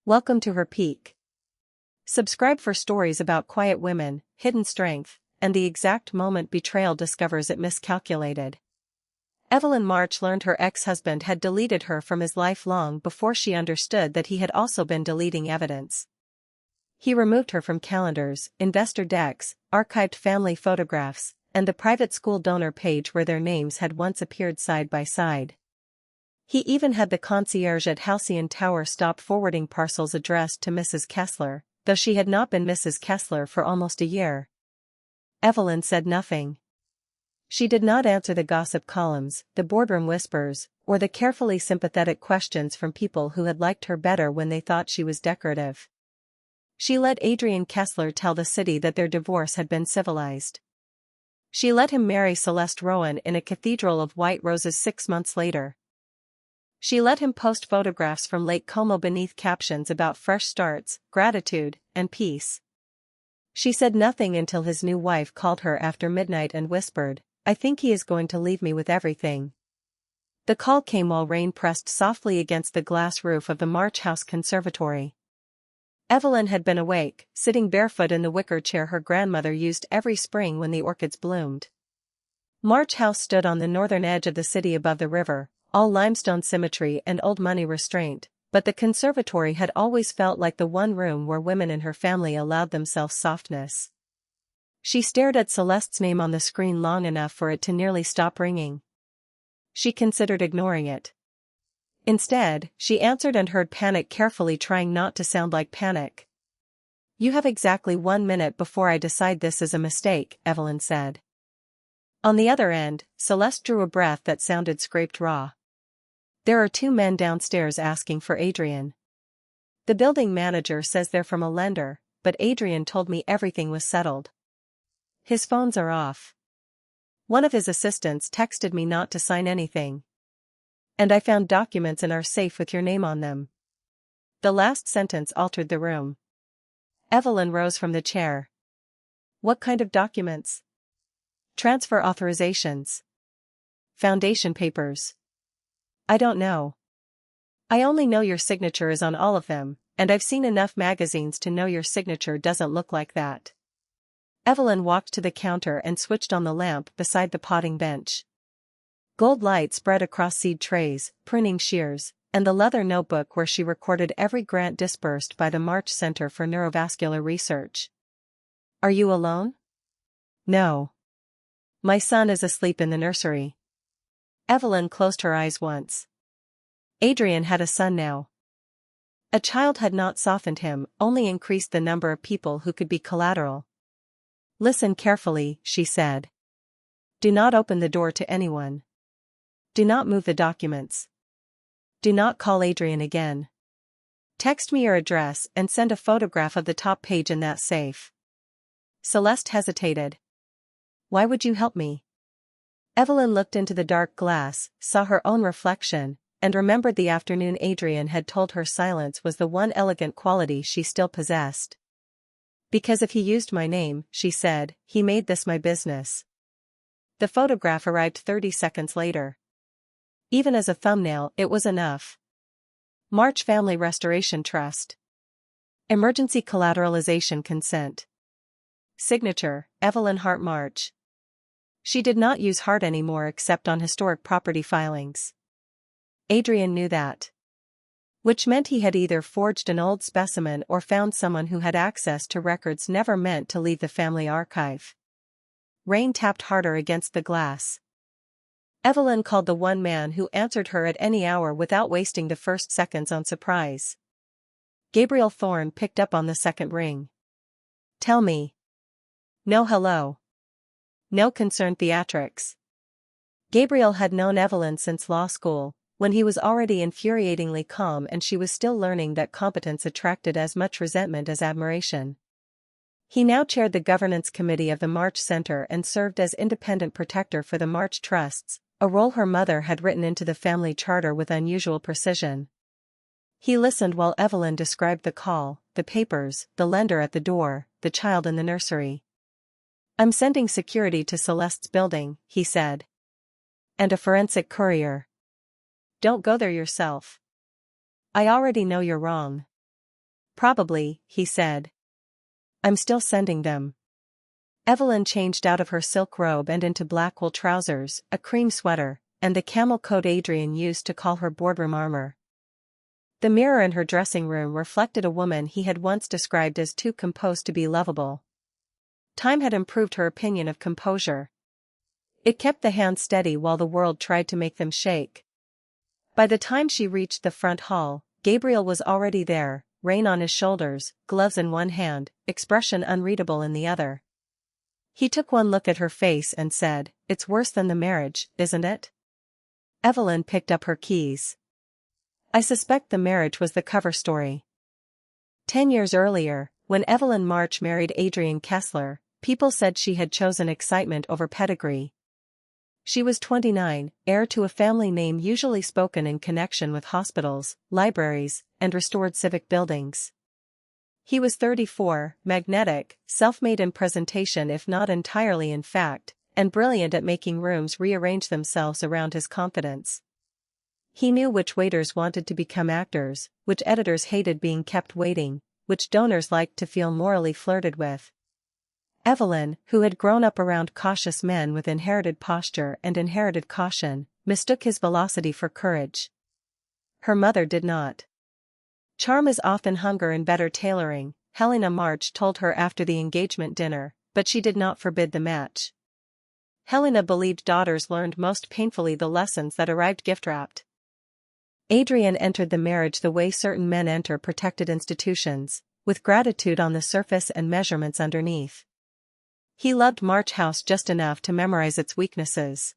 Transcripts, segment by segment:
Welcome to her peak. Subscribe for stories about quiet women, hidden strength, and the exact moment betrayal discovers it miscalculated. Evelyn March learned her ex-husband had deleted her from his life long before she understood that he had also been deleting evidence. He removed her from calendars, investor decks, archived family photographs, and the private school donor page where their names had once appeared side by side. He even had the concierge at Halcyon Tower stop forwarding parcels addressed to Mrs. Kessler, though she had not been Mrs. Kessler for almost a year. Evelyn said nothing. She did not answer the gossip columns, the boardroom whispers, or the carefully sympathetic questions from people who had liked her better when they thought she was decorative. She let Adrian Kessler tell the city that their divorce had been civilized. She let him marry Celeste Rowan in a cathedral of white roses 6 months later. She let him post photographs from Lake Como beneath captions about fresh starts, gratitude, and peace. She said nothing until his new wife called her after midnight and whispered, "I think he is going to leave me with everything." The call came while rain pressed softly against the glass roof of the March House conservatory. Evelyn had been awake, sitting barefoot in the wicker chair her grandmother used every spring when the orchids bloomed. March House stood on the northern edge of the city above the river, all limestone symmetry and old money restraint, but the conservatory had always felt like the one room where women in her family allowed themselves softness. She stared at Celeste's name on the screen long enough for it to nearly stop ringing. She considered ignoring it. Instead, she answered and heard panic carefully trying not to sound like panic. "You have exactly 1 minute before I decide this is a mistake," Evelyn said. On the other end, Celeste drew a breath that sounded scraped raw. "There are 2 men downstairs asking for Adrian. The building manager says they're from a lender, but Adrian told me everything was settled. His phones are off. One of his assistants texted me not to sign anything. And I found documents in our safe with your name on them." The last sentence altered the room. Evelyn rose from the chair. "What kind of documents?" "Transfer authorizations. Foundation papers." "I don't know. I only know your signature is on all of them, and I've seen enough magazines to know your signature doesn't look like that." Evelyn walked to the counter and switched on the lamp beside the potting bench. Gold light spread across seed trays, pruning shears, and the leather notebook where she recorded every grant disbursed by the March Center for Neurovascular Research. "Are you alone?" "No. My son is asleep in the nursery." Evelyn closed her eyes once. Adrian had a son now. A child had not softened him, only increased the number of people who could be collateral. "Listen carefully," she said. "Do not open the door to anyone. Do not move the documents. Do not call Adrian again. Text me your address and send a photograph of the top page in that safe." Celeste hesitated. "Why would you help me?" Evelyn looked into the dark glass, saw her own reflection, and remembered the afternoon Adrian had told her silence was the one elegant quality she still possessed. "Because if he used my name," she said, "he made this my business." The photograph arrived 30 seconds later. Even as a thumbnail, it was enough. March Family Restoration Trust. Emergency collateralization consent. Signature, Evelyn Hart March. She did not use Hart anymore except on historic property filings. Adrian knew that. Which meant he had either forged an old specimen or found someone who had access to records never meant to leave the family archive. Rain tapped harder against the glass. Evelyn called the one man who answered her at any hour without wasting the first seconds on surprise. Gabriel Thorne picked up on the second ring. "Tell me." No hello. No concerned theatrics. Gabriel had known Evelyn since law school, when he was already infuriatingly calm and she was still learning that competence attracted as much resentment as admiration. He now chaired the governance committee of the March Center and served as independent protector for the March Trusts, a role her mother had written into the family charter with unusual precision. He listened while Evelyn described the call, the papers, the lender at the door, the child in the nursery. "I'm sending security to Celeste's building," he said. "And a forensic courier. Don't go there yourself. I already know you're wrong. Probably, he said. I'm still sending them. Evelyn changed out of her silk robe and into black wool trousers, a cream sweater, and the camel coat Adrian used to call her boardroom armor. The mirror in her dressing room reflected a woman he had once described as too composed to be lovable. Time had improved her opinion of composure. It kept the hands steady while the world tried to make them shake. By the time she reached the front hall, Gabriel was already there, rein on his shoulders, gloves in one hand, expression unreadable in the other. He took one look at her face and said, "It's worse than the marriage, isn't it?" Evelyn picked up her keys. "I suspect the marriage was the cover story." 10 years earlier, when Evelyn March married Adrian Kessler, people said she had chosen excitement over pedigree. She was 29, heir to a family name usually spoken in connection with hospitals, libraries, and restored civic buildings. He was 34, magnetic, self-made in presentation if not entirely in fact, and brilliant at making rooms rearrange themselves around his confidence. He knew which waiters wanted to become actors, which editors hated being kept waiting, which donors liked to feel morally flirted with. Evelyn, who had grown up around cautious men with inherited posture and inherited caution, mistook his velocity for courage. Her mother did not. Charm is often hunger and better tailoring, Helena March told her after the engagement dinner, but she did not forbid the match. Helena believed daughters learned most painfully the lessons that arrived gift-wrapped. Adrian entered the marriage the way certain men enter protected institutions, with gratitude on the surface and measurements underneath. He loved March House just enough to memorize its weaknesses.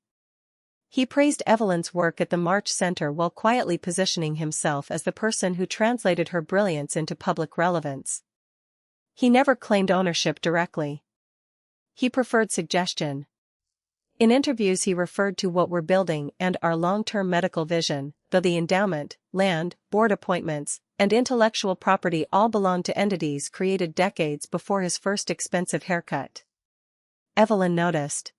He praised Evelyn's work at the March Center while quietly positioning himself as the person who translated her brilliance into public relevance. He never claimed ownership directly. He preferred suggestion. In interviews he referred to what we're building and our long-term medical vision, though the endowment, land, board appointments, and intellectual property all belonged to entities created decades before his first expensive haircut. Evelyn noticed.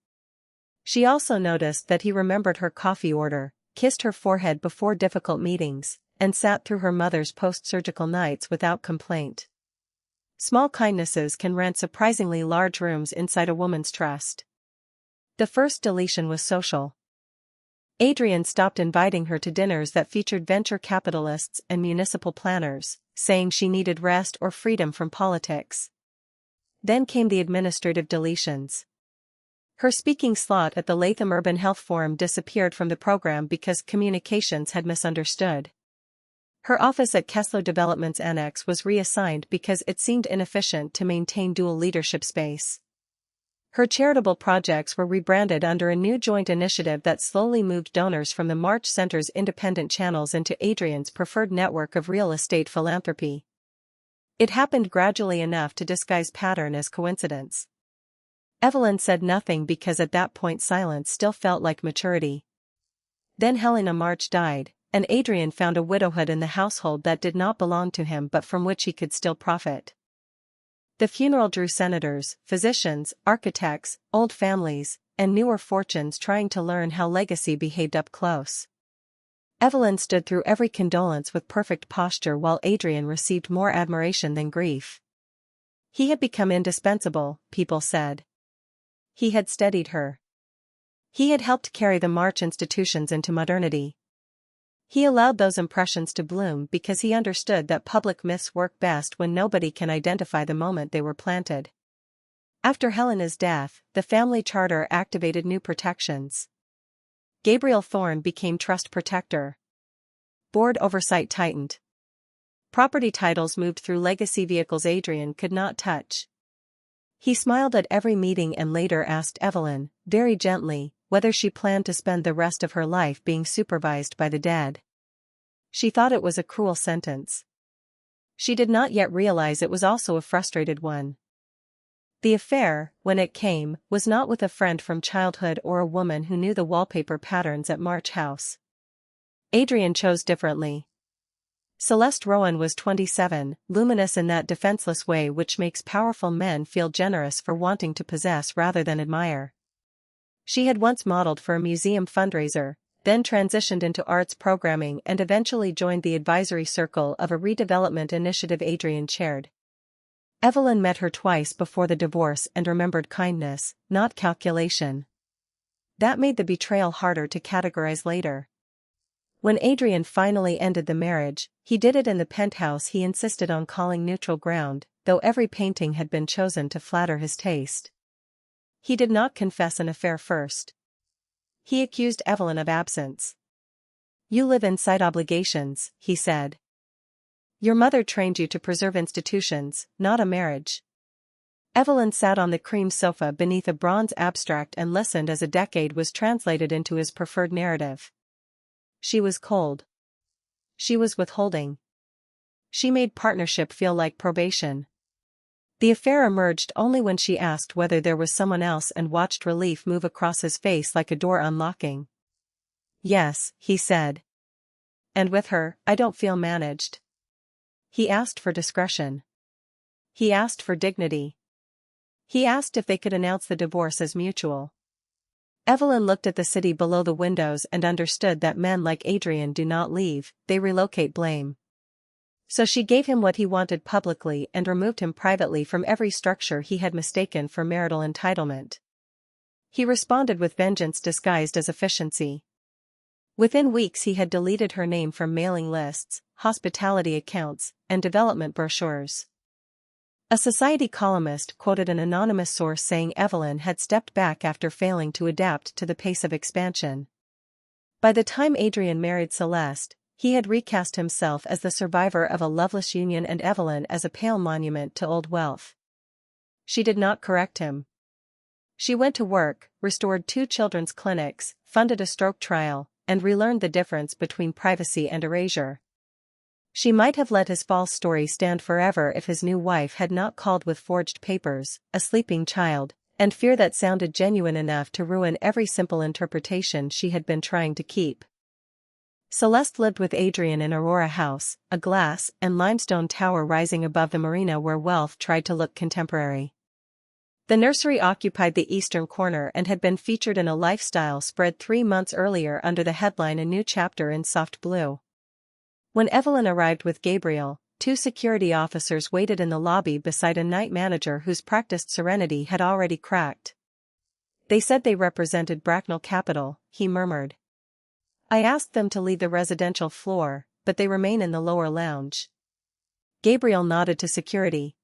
She also noticed that he remembered her coffee order, kissed her forehead before difficult meetings, and sat through her mother's post-surgical nights without complaint. Small kindnesses can rent surprisingly large rooms inside a woman's trust. The first deletion was social. Adrian stopped inviting her to dinners that featured venture capitalists and municipal planners, saying she needed rest or freedom from politics. Then came the administrative deletions. Her speaking slot at the Latham Urban Health Forum disappeared from the program because communications had misunderstood. Her office at Kessler Development's Annex was reassigned because it seemed inefficient to maintain dual leadership space. Her charitable projects were rebranded under a new joint initiative that slowly moved donors from the March Center's independent channels into Adrian's preferred network of real estate philanthropy. It happened gradually enough to disguise pattern as coincidence. Evelyn said nothing because at that point silence still felt like maturity. Then Helena March died, and Adrian found a widowhood in the household that did not belong to him but from which he could still profit. The funeral drew senators, physicians, architects, old families, and newer fortunes trying to learn how legacy behaved up close. Evelyn stood through every condolence with perfect posture while Adrian received more admiration than grief. He had become indispensable, people said. He had steadied her. He had helped carry the March institutions into modernity. He allowed those impressions to bloom because he understood that public myths work best when nobody can identify the moment they were planted. After Helena's death, the family charter activated new protections. Gabriel Thorne became trust protector. Board oversight tightened. Property titles moved through legacy vehicles Adrian could not touch. He smiled at every meeting and later asked Evelyn, very gently, whether she planned to spend the rest of her life being supervised by the dead. She thought it was a cruel sentence. She did not yet realize it was also a frustrated one. The affair, when it came, was not with a friend from childhood or a woman who knew the wallpaper patterns at March House. Adrian chose differently. Celeste Rowan was 27, luminous in that defenseless way which makes powerful men feel generous for wanting to possess rather than admire. She had once modeled for a museum fundraiser, then transitioned into arts programming and eventually joined the advisory circle of a redevelopment initiative Adrian chaired. Evelyn met her twice before the divorce and remembered kindness, not calculation. That made the betrayal harder to categorize later. When Adrian finally ended the marriage, he did it in the penthouse he insisted on calling neutral ground, though every painting had been chosen to flatter his taste. He did not confess an affair first. He accused Evelyn of absence. "You live inside obligations," he said. "Your mother trained you to preserve institutions, not a marriage." Evelyn sat on the cream sofa beneath a bronze abstract and listened as a decade was translated into his preferred narrative. She was cold. She was withholding. She made partnership feel like probation. The affair emerged only when she asked whether there was someone else and watched relief move across his face like a door unlocking. "Yes," he said. "And with her, I don't feel managed." He asked for discretion. He asked for dignity. He asked if they could announce the divorce as mutual. Evelyn looked at the city below the windows and understood that men like Adrian do not leave, they relocate blame. So she gave him what he wanted publicly and removed him privately from every structure he had mistaken for marital entitlement. He responded with vengeance disguised as efficiency. Within weeks he had deleted her name from mailing lists, hospitality accounts, and development brochures. A Society columnist quoted an anonymous source saying Evelyn had stepped back after failing to adapt to the pace of expansion. By the time Adrian married Celeste, he had recast himself as the survivor of a loveless union and Evelyn as a pale monument to old wealth. She did not correct him. She went to work, restored 2 children's clinics, funded a stroke trial, and relearned the difference between privacy and erasure. She might have let his false story stand forever if his new wife had not called with forged papers, a sleeping child, and fear that sounded genuine enough to ruin every simple interpretation she had been trying to keep. Celeste lived with Adrian in Aurora House, a glass and limestone tower rising above the marina where wealth tried to look contemporary. The nursery occupied the eastern corner and had been featured in a lifestyle spread 3 months earlier under the headline "A New Chapter in Soft Blue." When Evelyn arrived with Gabriel, 2 security officers waited in the lobby beside a night manager whose practiced serenity had already cracked. "They said they represented Bracknell Capital," he murmured. "I asked them to leave the residential floor, but they remain in the lower lounge." Gabriel nodded to security.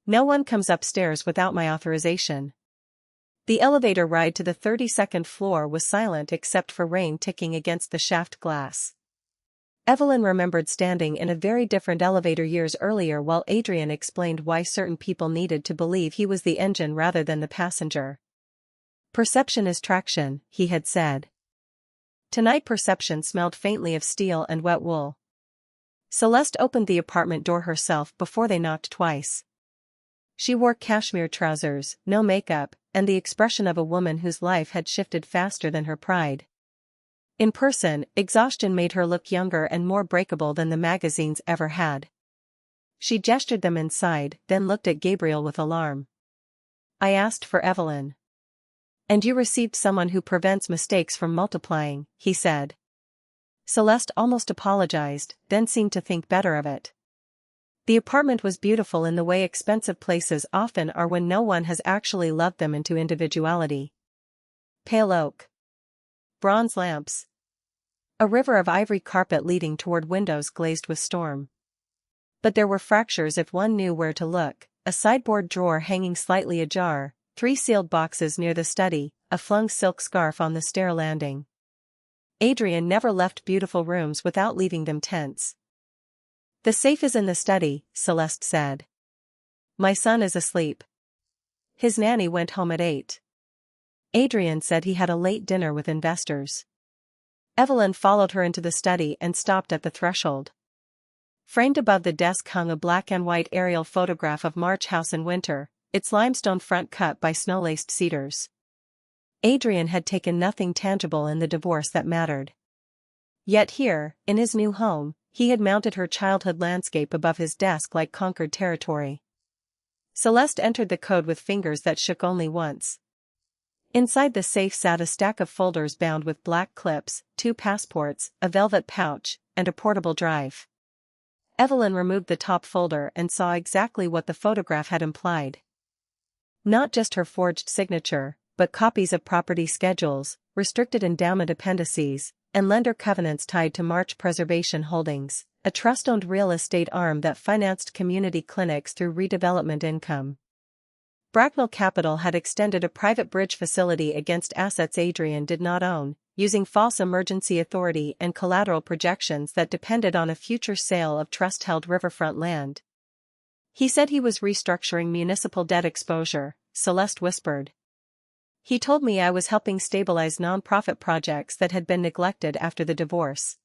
"No one comes upstairs without my authorization." The elevator ride to the 32nd floor was silent except for rain ticking against the shaft glass. Evelyn remembered standing in a very different elevator years earlier while Adrian explained why certain people needed to believe he was the engine rather than the passenger. "Perception is traction," he had said. Tonight perception smelled faintly of steel and wet wool. Celeste opened the apartment door herself before they knocked twice. She wore cashmere trousers, no makeup, and the expression of a woman whose life had shifted faster than her pride. In person, exhaustion made her look younger and more breakable than the magazines ever had. She gestured them inside, then looked at Gabriel with alarm. "I asked for Evelyn." "And you received someone who prevents mistakes from multiplying," he said. Celeste almost apologized, then seemed to think better of it. The apartment was beautiful in the way expensive places often are when no one has actually loved them into individuality. Pale oak. Bronze lamps. A river of ivory carpet leading toward windows glazed with storm. But there were fractures if one knew where to look, a sideboard drawer hanging slightly ajar, 3 sealed boxes near the study, a flung silk scarf on the stair landing. Adrian never left beautiful rooms without leaving them tense. "The safe is in the study," Celeste said. "My son is asleep. His nanny went home at 8. Adrian said he had a late dinner with investors." Evelyn followed her into the study and stopped at the threshold. Framed above the desk hung a black and white aerial photograph of March House in winter, its limestone front cut by snow-laced cedars. Adrian had taken nothing tangible in the divorce that mattered. Yet here, in his new home, he had mounted her childhood landscape above his desk like conquered territory. Celeste entered the code with fingers that shook only once. Inside the safe sat a stack of folders bound with black clips, 2 passports, a velvet pouch, and a portable drive. Evelyn removed the top folder and saw exactly what the photograph had implied. Not just her forged signature, but copies of property schedules, restricted endowment appendices, and lender covenants tied to March Preservation Holdings, a trust-owned real estate arm that financed community clinics through redevelopment income. Bracknell Capital had extended a private bridge facility against assets Adrian did not own, using false emergency authority and collateral projections that depended on a future sale of trust-held riverfront land. He said he was restructuring municipal debt exposure, Celeste whispered. He told me I was helping stabilize nonprofit projects that had been neglected after the divorce.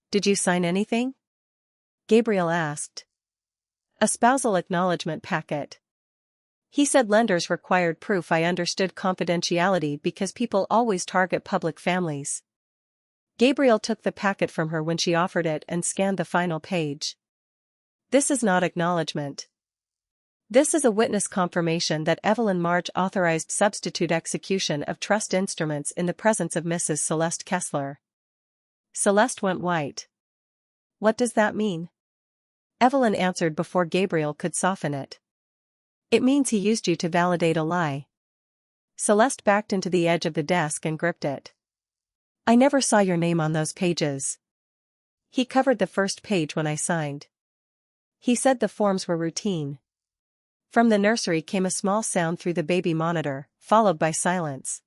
Did you sign anything? Gabriel asked. A spousal acknowledgement packet. He said lenders required proof I understood confidentiality because people always target public families. Gabriel took the packet from her when she offered it and scanned the final page. This is not acknowledgement. This is a witness confirmation that Evelyn March authorized substitute execution of trust instruments in the presence of Mrs. Celeste Kessler. Celeste went white. What does that mean? Evelyn answered before Gabriel could soften it. It means he used you to validate a lie. Celeste backed into the edge of the desk and gripped it. I never saw your name on those pages. He covered the first page when I signed. He said the forms were routine. From the nursery came a small sound through the baby monitor, followed by silence.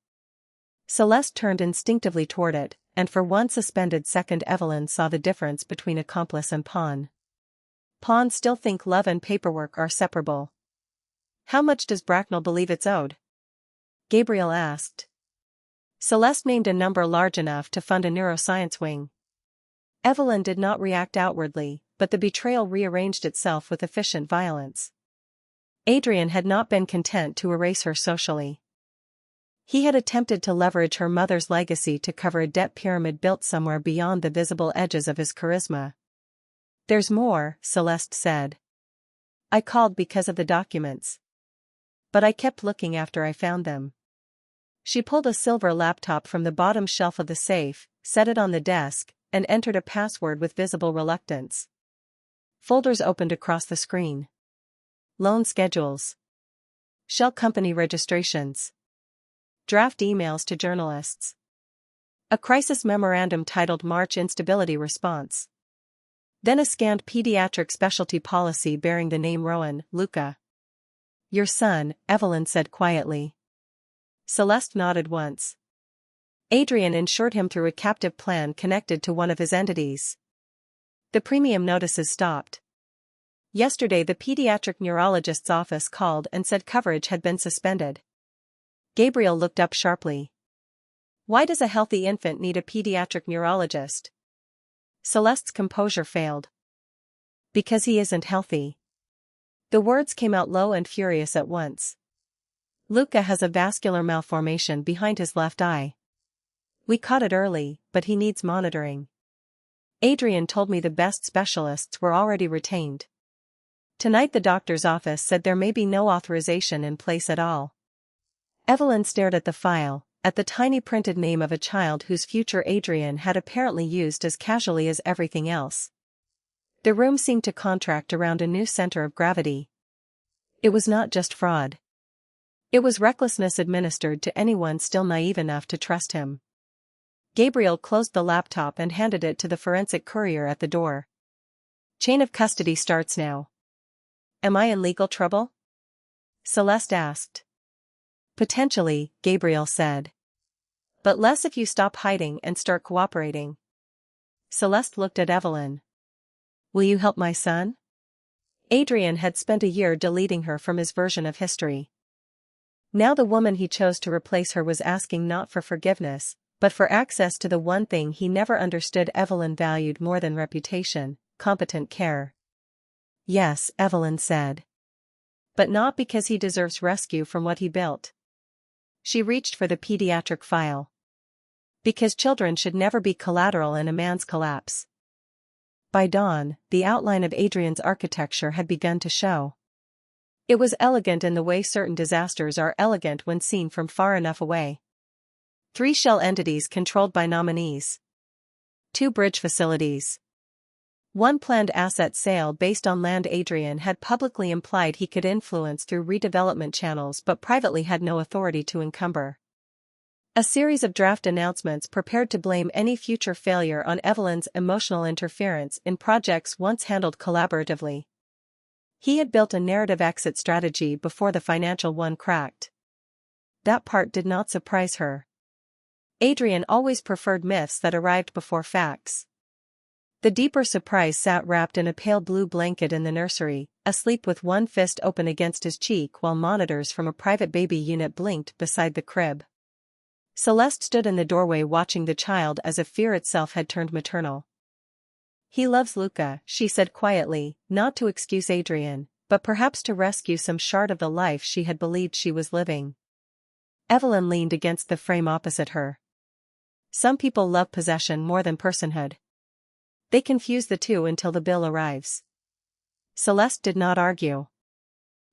Celeste turned instinctively toward it, and for 1 suspended second Evelyn saw the difference between accomplice and pawn. Pawns still think love and paperwork are separable. How much does Bracknell believe it's owed? Gabriel asked. Celeste named a number large enough to fund a neuroscience wing. Evelyn did not react outwardly, but the betrayal rearranged itself with efficient violence. Adrian had not been content to erase her socially. He had attempted to leverage her mother's legacy to cover a debt pyramid built somewhere beyond the visible edges of his charisma. There's more, Celeste said. I called because of the documents. But I kept looking after I found them. She pulled a silver laptop from the bottom shelf of the safe, set it on the desk, and entered a password with visible reluctance. Folders opened across the screen. Loan schedules. Shell company registrations. Draft emails to journalists. A crisis memorandum titled March Instability Response. Then a scanned pediatric specialty policy bearing the name Rowan, Luca. Your son, Evelyn said quietly. Celeste nodded once. Adrian insured him through a captive plan connected to one of his entities. The premium notices stopped. Yesterday the pediatric neurologist's office called and said coverage had been suspended. Gabriel looked up sharply. Why does a healthy infant need a pediatric neurologist? Celeste's composure failed. Because he isn't healthy. The words came out low and furious at once. Luca has a vascular malformation behind his left eye. We caught it early, but he needs monitoring. Adrian told me the best specialists were already retained. Tonight the doctor's office said there may be no authorization in place at all. Evelyn stared at the file, at the tiny printed name of a child whose future Adrian had apparently used as casually as everything else. The room seemed to contract around a new center of gravity. It was not just fraud. It was recklessness administered to anyone still naive enough to trust him. Gabriel closed the laptop and handed it to the forensic courier at the door. Chain of custody starts now. Am I in legal trouble? Celeste asked. Potentially, Gabriel said. But less if you stop hiding and start cooperating. Celeste looked at Evelyn. Will you help my son? Adrian had spent a year deleting her from his version of history. Now the woman he chose to replace her was asking not for forgiveness, but for access to the one thing he never understood Evelyn valued more than reputation, competent care. Yes, Evelyn said. But not because he deserves rescue from what he built. She reached for the pediatric file. Because children should never be collateral in a man's collapse. By dawn, the outline of Adrian's architecture had begun to show. It was elegant in the way certain disasters are elegant when seen from far enough away. 3 shell entities controlled by nominees. 2 bridge facilities. 1 planned asset sale based on land Adrian had publicly implied he could influence through redevelopment channels but privately had no authority to encumber. A series of draft announcements prepared to blame any future failure on Evelyn's emotional interference in projects once handled collaboratively. He had built a narrative exit strategy before the financial one cracked. That part did not surprise her. Adrian always preferred myths that arrived before facts. The deeper surprise sat wrapped in a pale blue blanket in the nursery, asleep with one fist open against his cheek while monitors from a private baby unit blinked beside the crib. Celeste stood in the doorway watching the child as if fear itself had turned maternal. "He loves Luca," she said quietly, not to excuse Adrian, but perhaps to rescue some shard of the life she had believed she was living. Evelyn leaned against the frame opposite her. "Some people love possession more than personhood. They confuse the two until the bill arrives." Celeste did not argue.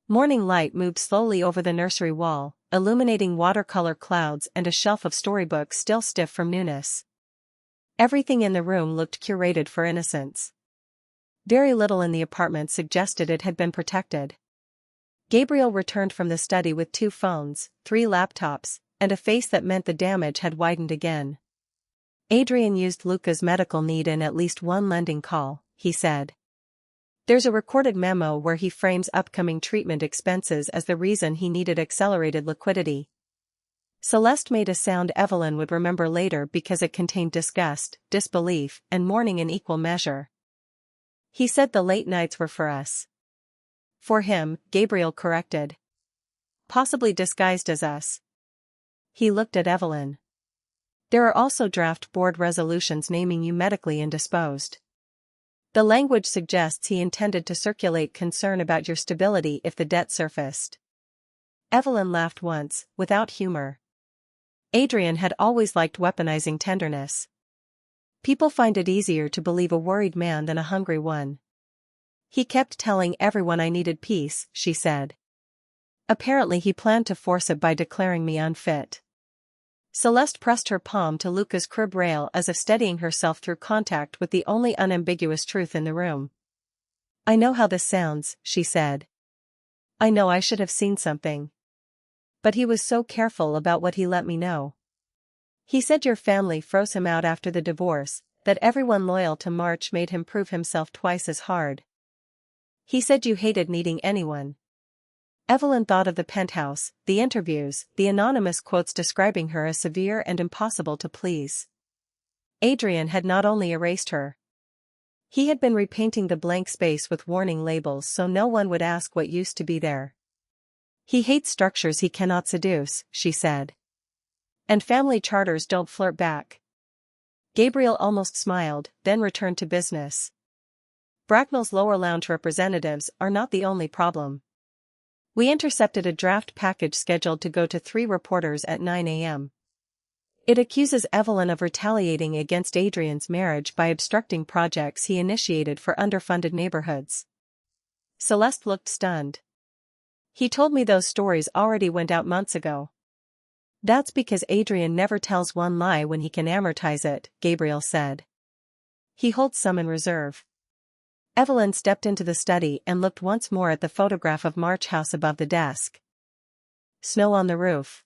Morning light moved slowly over the nursery wall, illuminating watercolor clouds and a shelf of storybooks still stiff from newness. Everything in the room looked curated for innocence. Very little in the apartment suggested it had been protected. Gabriel returned from the study with 2 phones, 3 laptops, and a face that meant the damage had widened again. "Adrian used Luca's medical need in at least 1 lending call," he said. "There's a recorded memo where he frames upcoming treatment expenses as the reason he needed accelerated liquidity." Celeste made a sound Evelyn would remember later because it contained disgust, disbelief, and mourning in equal measure. "He said the late nights were for us." "For him," Gabriel corrected. "Possibly disguised as us." He looked at Evelyn. "There are also draft board resolutions naming you medically indisposed. The language suggests he intended to circulate concern about your stability if the debt surfaced." Evelyn laughed once, without humor. Adrian had always liked weaponizing tenderness. "People find it easier to believe a worried man than a hungry one." "He kept telling everyone I needed peace," she said. "Apparently he planned to force it by declaring me unfit." Celeste pressed her palm to Luca's crib rail as if steadying herself through contact with the only unambiguous truth in the room. "I know how this sounds," she said. "I know I should have seen something. But he was so careful about what he let me know. He said your family froze him out after the divorce, that everyone loyal to March made him prove himself twice as hard. He said you hated needing anyone." Evelyn thought of the penthouse, the interviews, the anonymous quotes describing her as severe and impossible to please. Adrian had not only erased her. He had been repainting the blank space with warning labels so no one would ask what used to be there. "He hates structures he cannot seduce," she said. "And family charters don't flirt back." Gabriel almost smiled, then returned to business. "Bracknell's lower lounge representatives are not the only problem. We intercepted a draft package scheduled to go to 3 reporters at 9 a.m. It accuses Evelyn of retaliating against Adrian's marriage by obstructing projects he initiated for underfunded neighborhoods." Celeste looked stunned. "He told me those stories already went out months ago." "That's because Adrian never tells one lie when he can amortize it," Gabriel said. "He holds some in reserve." Evelyn stepped into the study and looked once more at the photograph of March House above the desk. Snow on the roof.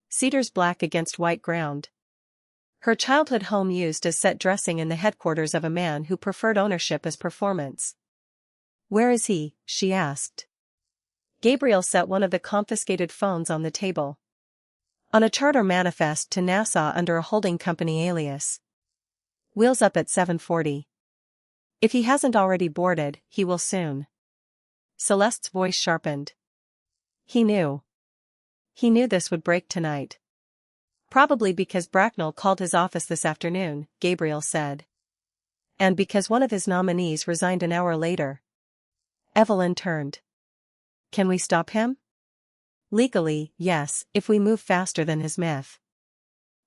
Cedars black against white ground. Her childhood home used as set dressing in the headquarters of a man who preferred ownership as performance. "Where is he?" she asked. Gabriel set one of the confiscated phones on the table. "On a charter manifest to Nassau under a holding company alias. Wheels up at 7:40. If he hasn't already boarded, he will soon." Celeste's voice sharpened. He knew. He knew this would break tonight. "Probably because Bracknell called his office this afternoon," Gabriel said. "And because one of his nominees resigned an hour later." Evelyn turned. "Can we stop him?" "Legally, yes, if we move faster than his myth."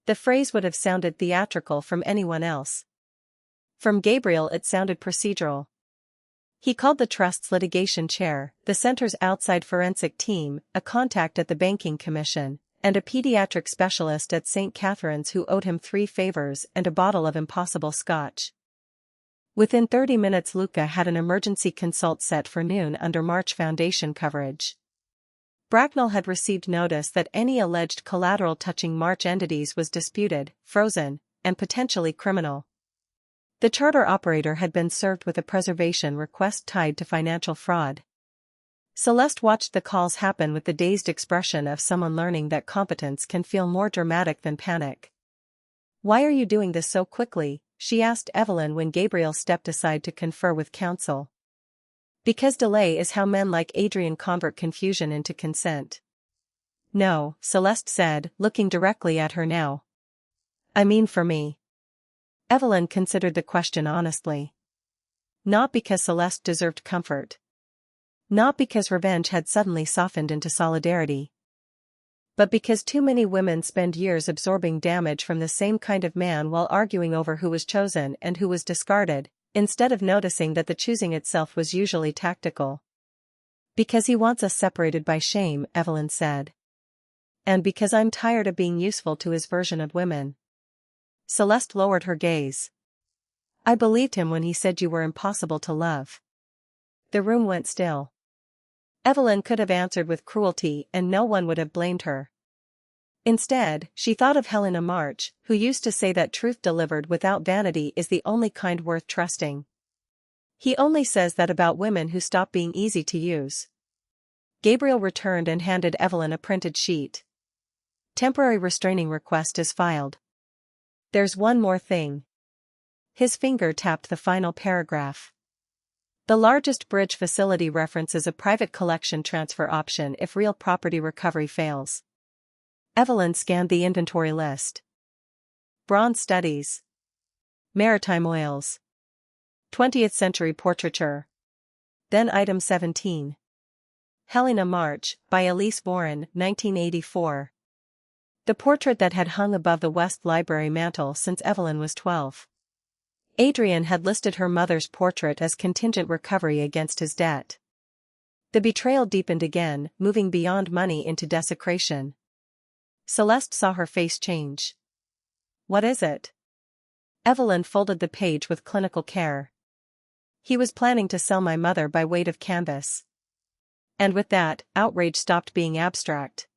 The phrase would have sounded theatrical from anyone else. From Gabriel it sounded procedural. He called the trust's litigation chair, the center's outside forensic team, a contact at the banking commission, and a pediatric specialist at St. Catherine's who owed him 3 favors and a bottle of impossible scotch. Within 30 minutes Luca had an emergency consult set for noon under March Foundation coverage. Bracknell had received notice that any alleged collateral touching March entities was disputed, frozen, and potentially criminal. The charter operator had been served with a preservation request tied to financial fraud. Celeste watched the calls happen with the dazed expression of someone learning that competence can feel more dramatic than panic. "Why are you doing this so quickly?" she asked Evelyn when Gabriel stepped aside to confer with counsel. "Because delay is how men like Adrian convert confusion into consent." "No," Celeste said, looking directly at her now. "I mean for me." Evelyn considered the question honestly. Not because Celeste deserved comfort. Not because revenge had suddenly softened into solidarity. But because too many women spend years absorbing damage from the same kind of man while arguing over who was chosen and who was discarded, instead of noticing that the choosing itself was usually tactical. "Because he wants us separated by shame," Evelyn said. "And because I'm tired of being useful to his version of women." Celeste lowered her gaze. "I believed him when he said you were impossible to love." The room went still. Evelyn could have answered with cruelty and no one would have blamed her. Instead, she thought of Helena March, who used to say that truth delivered without vanity is the only kind worth trusting. "He only says that about women who stop being easy to use." Gabriel returned and handed Evelyn a printed sheet. "Temporary restraining request is filed. There's one more thing." His finger tapped the final paragraph. "The largest bridge facility references a private collection transfer option if real property recovery fails." Evelyn scanned the inventory list. Bronze studies. Maritime oils. 20th century portraiture. Then item 17. Helena March, by Elise Warren, 1984. The portrait that had hung above the West Library mantel since Evelyn was 12. Adrian had listed her mother's portrait as contingent recovery against his debt. The betrayal deepened again, moving beyond money into desecration. Celeste saw her face change. "What is it?" Evelyn folded the page with clinical care. "He was planning to sell my mother by weight of canvas." And with that, outrage stopped being abstract.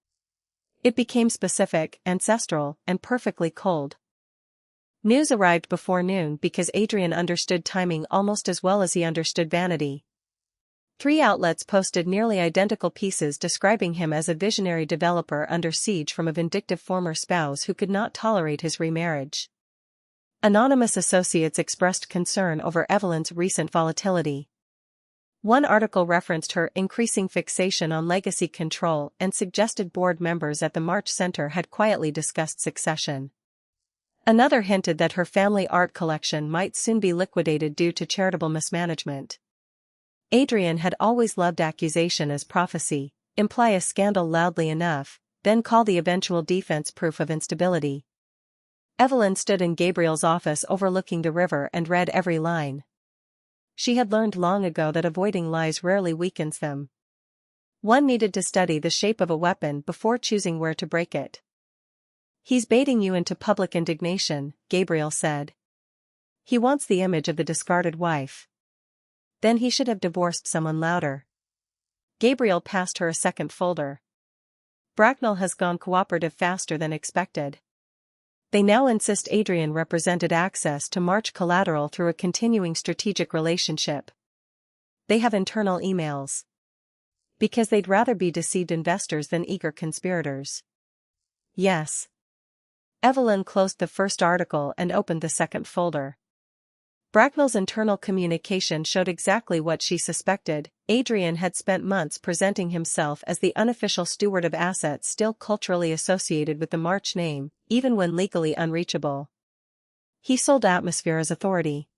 It became specific, ancestral, and perfectly cold. News arrived before noon because Adrian understood timing almost as well as he understood vanity. 3 outlets posted nearly identical pieces describing him as a visionary developer under siege from a vindictive former spouse who could not tolerate his remarriage. Anonymous associates expressed concern over Evelyn's recent volatility. One article referenced her increasing fixation on legacy control and suggested board members at the March Center had quietly discussed succession. Another hinted that her family art collection might soon be liquidated due to charitable mismanagement. Adrian had always loved accusation as prophecy, imply a scandal loudly enough, then call the eventual defense proof of instability. Evelyn stood in Gabriel's office overlooking the river and read every line. She had learned long ago that avoiding lies rarely weakens them. One needed to study the shape of a weapon before choosing where to break it. "He's baiting you into public indignation," Gabriel said. "He wants the image of the discarded wife. Then he should have divorced someone louder." Gabriel passed her a second folder. "Bracknell has gone cooperative faster than expected. They now insist Adrian represented access to March collateral through a continuing strategic relationship. They have internal emails. Because they'd rather be deceived investors than eager conspirators." "Yes." Evelyn closed the first article and opened the second folder. Bracknell's internal communication showed exactly what she suspected. Adrian had spent months presenting himself as the unofficial steward of assets still culturally associated with the March name, even when legally unreachable. He sold atmosphere as authority.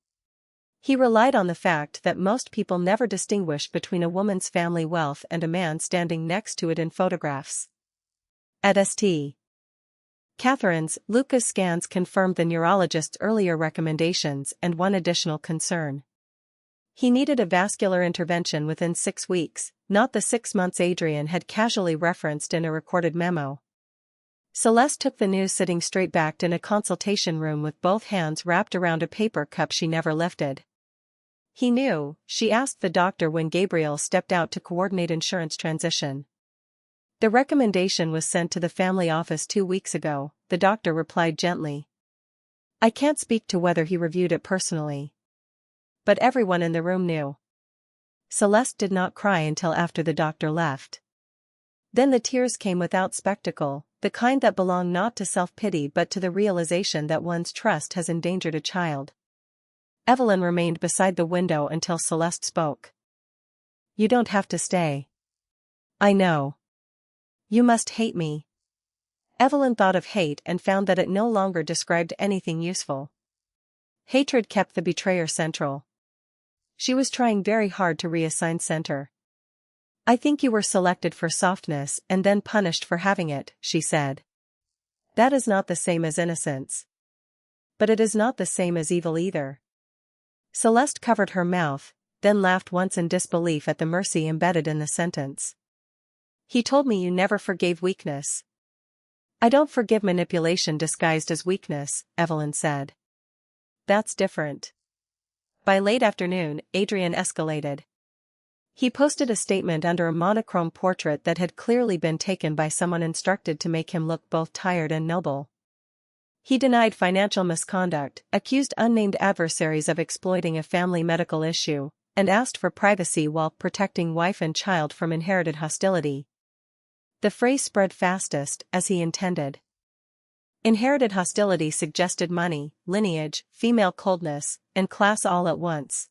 He relied on the fact that most people never distinguish between a woman's family wealth and a man standing next to it in photographs. At St. Catherine's, Luca's scans confirmed the neurologist's earlier recommendations and one additional concern. He needed a vascular intervention within 6 weeks, not the 6 months Adrian had casually referenced in a recorded memo. Celeste took the news sitting straight-backed in a consultation room with both hands wrapped around a paper cup she never lifted. He knew, she asked the doctor when Gabriel stepped out to coordinate insurance transition. The recommendation was sent to the family office 2 weeks ago, the doctor replied gently. I can't speak to whether he reviewed it personally. But everyone in the room knew. Celeste did not cry until after the doctor left. Then the tears came without spectacle, the kind that belong not to self-pity but to the realization that one's trust has endangered a child. Evelyn remained beside the window until Celeste spoke. You don't have to stay. I know. You must hate me. Evelyn thought of hate and found that it no longer described anything useful. Hatred kept the betrayer central. She was trying very hard to reassign center. I think you were selected for softness and then punished for having it, she said. That is not the same as innocence. But it is not the same as evil either. Celeste covered her mouth, then laughed once in disbelief at the mercy embedded in the sentence. He told me you never forgave weakness. I don't forgive manipulation disguised as weakness, Evelyn said. That's different. By late afternoon, Adrian escalated. He posted a statement under a monochrome portrait that had clearly been taken by someone instructed to make him look both tired and noble. He denied financial misconduct, accused unnamed adversaries of exploiting a family medical issue, and asked for privacy while protecting wife and child from inherited hostility. The phrase spread fastest, as he intended. Inherited hostility suggested money, lineage, female coldness, and class all at once.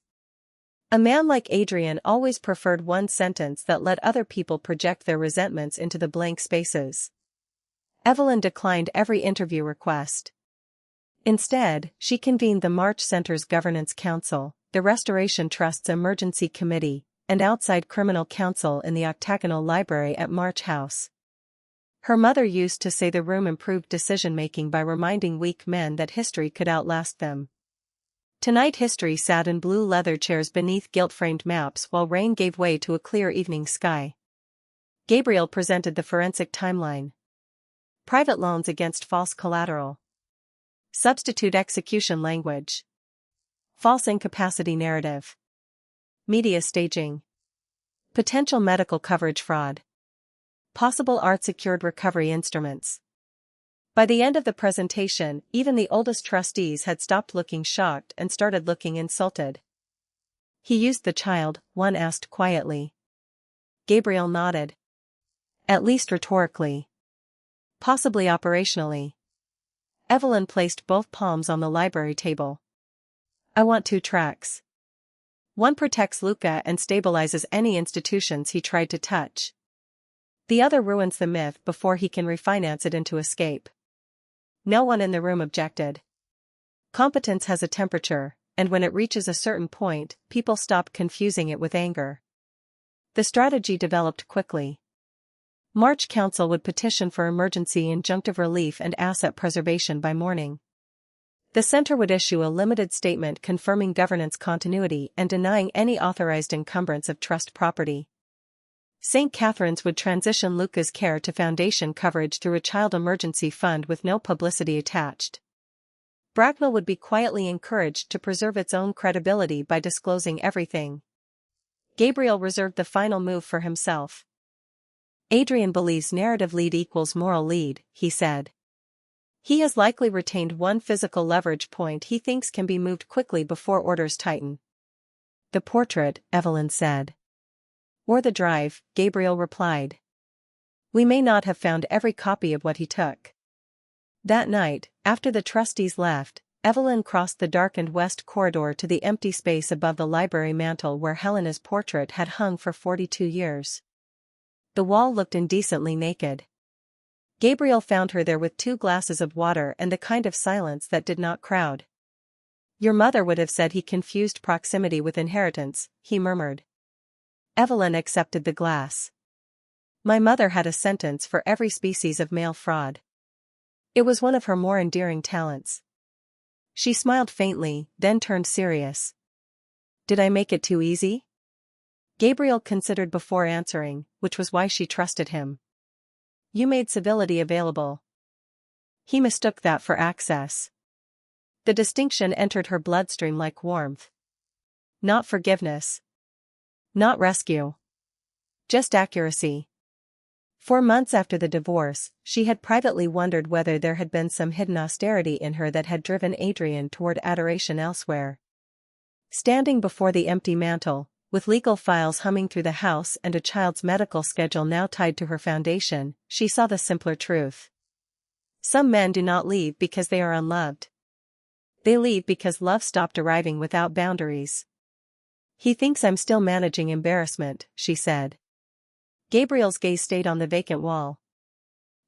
A man like Adrian always preferred one sentence that let other people project their resentments into the blank spaces. Evelyn declined every interview request. Instead, she convened the March Center's Governance Council, the Restoration Trust's Emergency Committee, and outside criminal counsel in the octagonal library at March House. Her mother used to say the room improved decision-making by reminding weak men that history could outlast them. Tonight history sat in blue leather chairs beneath gilt-framed maps while rain gave way to a clear evening sky. Gabriel presented the forensic timeline. Private loans against false collateral. Substitute execution language. False incapacity narrative. Media staging. Potential medical coverage fraud. Possible art-secured recovery instruments. By the end of the presentation, even the oldest trustees had stopped looking shocked and started looking insulted. He used the child, one asked quietly. Gabriel nodded. At least rhetorically. Possibly operationally. Evelyn placed both palms on the library table. I want 2 tracks. One protects Luca and stabilizes any institutions he tried to touch. The other ruins the myth before he can refinance it into escape. No one in the room objected. Competence has a temperature, and when it reaches a certain point, people stop confusing it with anger. The strategy developed quickly. March Council would petition for emergency injunctive relief and asset preservation by morning. The center would issue a limited statement confirming governance continuity and denying any authorized encumbrance of trust property. St. Catherine's would transition Luca's care to foundation coverage through a child emergency fund with no publicity attached. Bracknell would be quietly encouraged to preserve its own credibility by disclosing everything. Gabriel reserved the final move for himself. Adrian believes narrative lead equals moral lead, he said. He has likely retained one physical leverage point he thinks can be moved quickly before orders tighten. The portrait, Evelyn said. Or the drive, Gabriel replied. We may not have found every copy of what he took. That night, after the trustees left, Evelyn crossed the darkened west corridor to the empty space above the library mantel where Helena's portrait had hung for 42 years. The wall looked indecently naked. Gabriel found her there with 2 glasses of water and the kind of silence that did not crowd. Your mother would have said he confused proximity with inheritance, he murmured. Evelyn accepted the glass. My mother had a sentence for every species of male fraud. It was one of her more endearing talents. She smiled faintly, then turned serious. Did I make it too easy? Gabriel considered before answering, which was why she trusted him. You made civility available. He mistook that for access. The distinction entered her bloodstream like warmth. Not forgiveness. Not rescue. Just accuracy. For months after the divorce, she had privately wondered whether there had been some hidden austerity in her that had driven Adrian toward adoration elsewhere. Standing before the empty mantel, with legal files humming through the house and a child's medical schedule now tied to her foundation, she saw the simpler truth. Some men do not leave because they are unloved. They leave because love stopped arriving without boundaries. He thinks I'm still managing embarrassment, she said. Gabriel's gaze stayed on the vacant wall.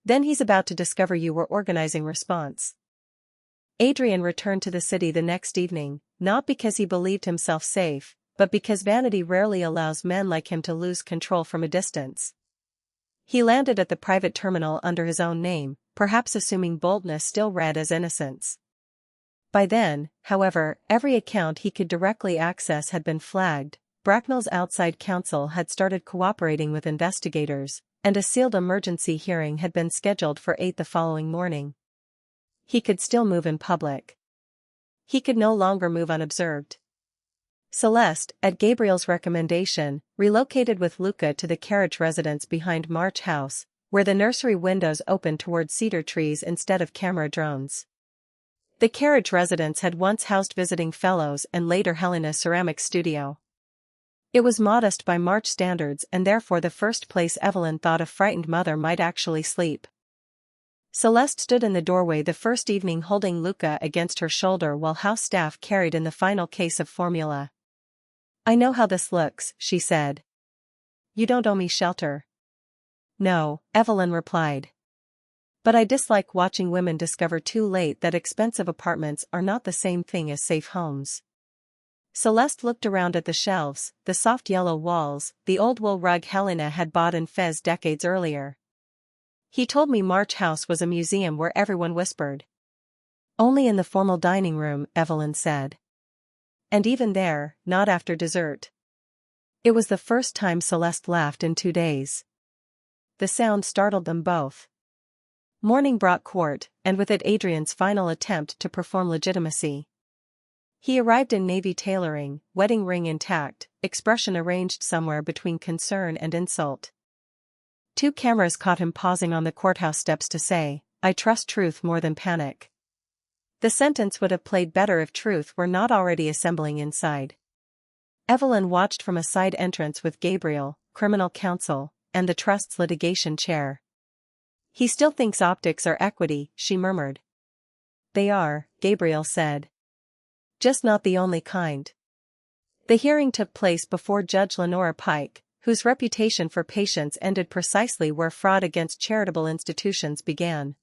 Then he's about to discover you were organizing response. Adrian returned to the city the next evening, not because he believed himself safe, but because vanity rarely allows men like him to lose control from a distance. He landed at the private terminal under his own name, perhaps assuming boldness still read as innocence. By then, however, every account he could directly access had been flagged. Bracknell's outside counsel had started cooperating with investigators, and a sealed emergency hearing had been scheduled for 8 the following morning. He could still move in public. He could no longer move unobserved. Celeste, at Gabriel's recommendation, relocated with Luca to the carriage residence behind March House, where the nursery windows opened toward cedar trees instead of camera drones. The carriage residence had once housed visiting fellows and later Helena's ceramics studio. It was modest by March standards and therefore the first place Evelyn thought a frightened mother might actually sleep. Celeste stood in the doorway the first evening holding Luca against her shoulder while house staff carried in the final case of formula. I know how this looks, she said. You don't owe me shelter. No, Evelyn replied. But I dislike watching women discover too late that expensive apartments are not the same thing as safe homes. Celeste looked around at the shelves, the soft yellow walls, the old wool rug Helena had bought in Fez decades earlier. He told me March House was a museum where everyone whispered. Only in the formal dining room, Evelyn said. And even there, not after dessert. It was the first time Celeste laughed in 2 days. The sound startled them both. Morning brought court, and with it Adrian's final attempt to perform legitimacy. He arrived in navy tailoring, wedding ring intact, expression arranged somewhere between concern and insult. 2 cameras caught him pausing on the courthouse steps to say, I trust truth more than panic. The sentence would have played better if truth were not already assembling inside. Evelyn watched from a side entrance with Gabriel, criminal counsel, and the trust's litigation chair. He still thinks optics are equity, she murmured. They are, Gabriel said. Just not the only kind. The hearing took place before Judge Lenora Pike, whose reputation for patience ended precisely where fraud against charitable institutions began.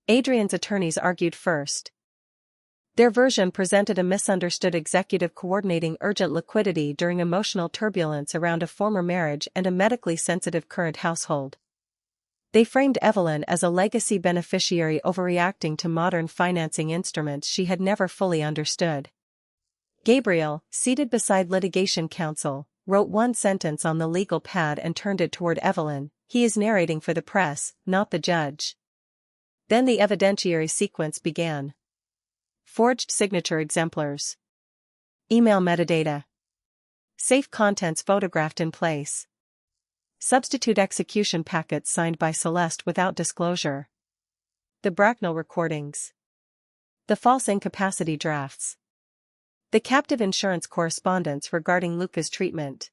Adrian's attorneys argued first. Their version presented a misunderstood executive coordinating urgent liquidity during emotional turbulence around a former marriage and a medically sensitive current household. They framed Evelyn as a legacy beneficiary overreacting to modern financing instruments she had never fully understood. Gabriel, seated beside litigation counsel, wrote one sentence on the legal pad and turned it toward Evelyn. He is narrating for the press, not the judge. Then the evidentiary sequence began. Forged signature exemplars. Email metadata. Safe contents photographed in place. Substitute execution packets signed by Celeste without disclosure. The Bracknell recordings. The false incapacity drafts. The captive insurance correspondence regarding Luca's treatment.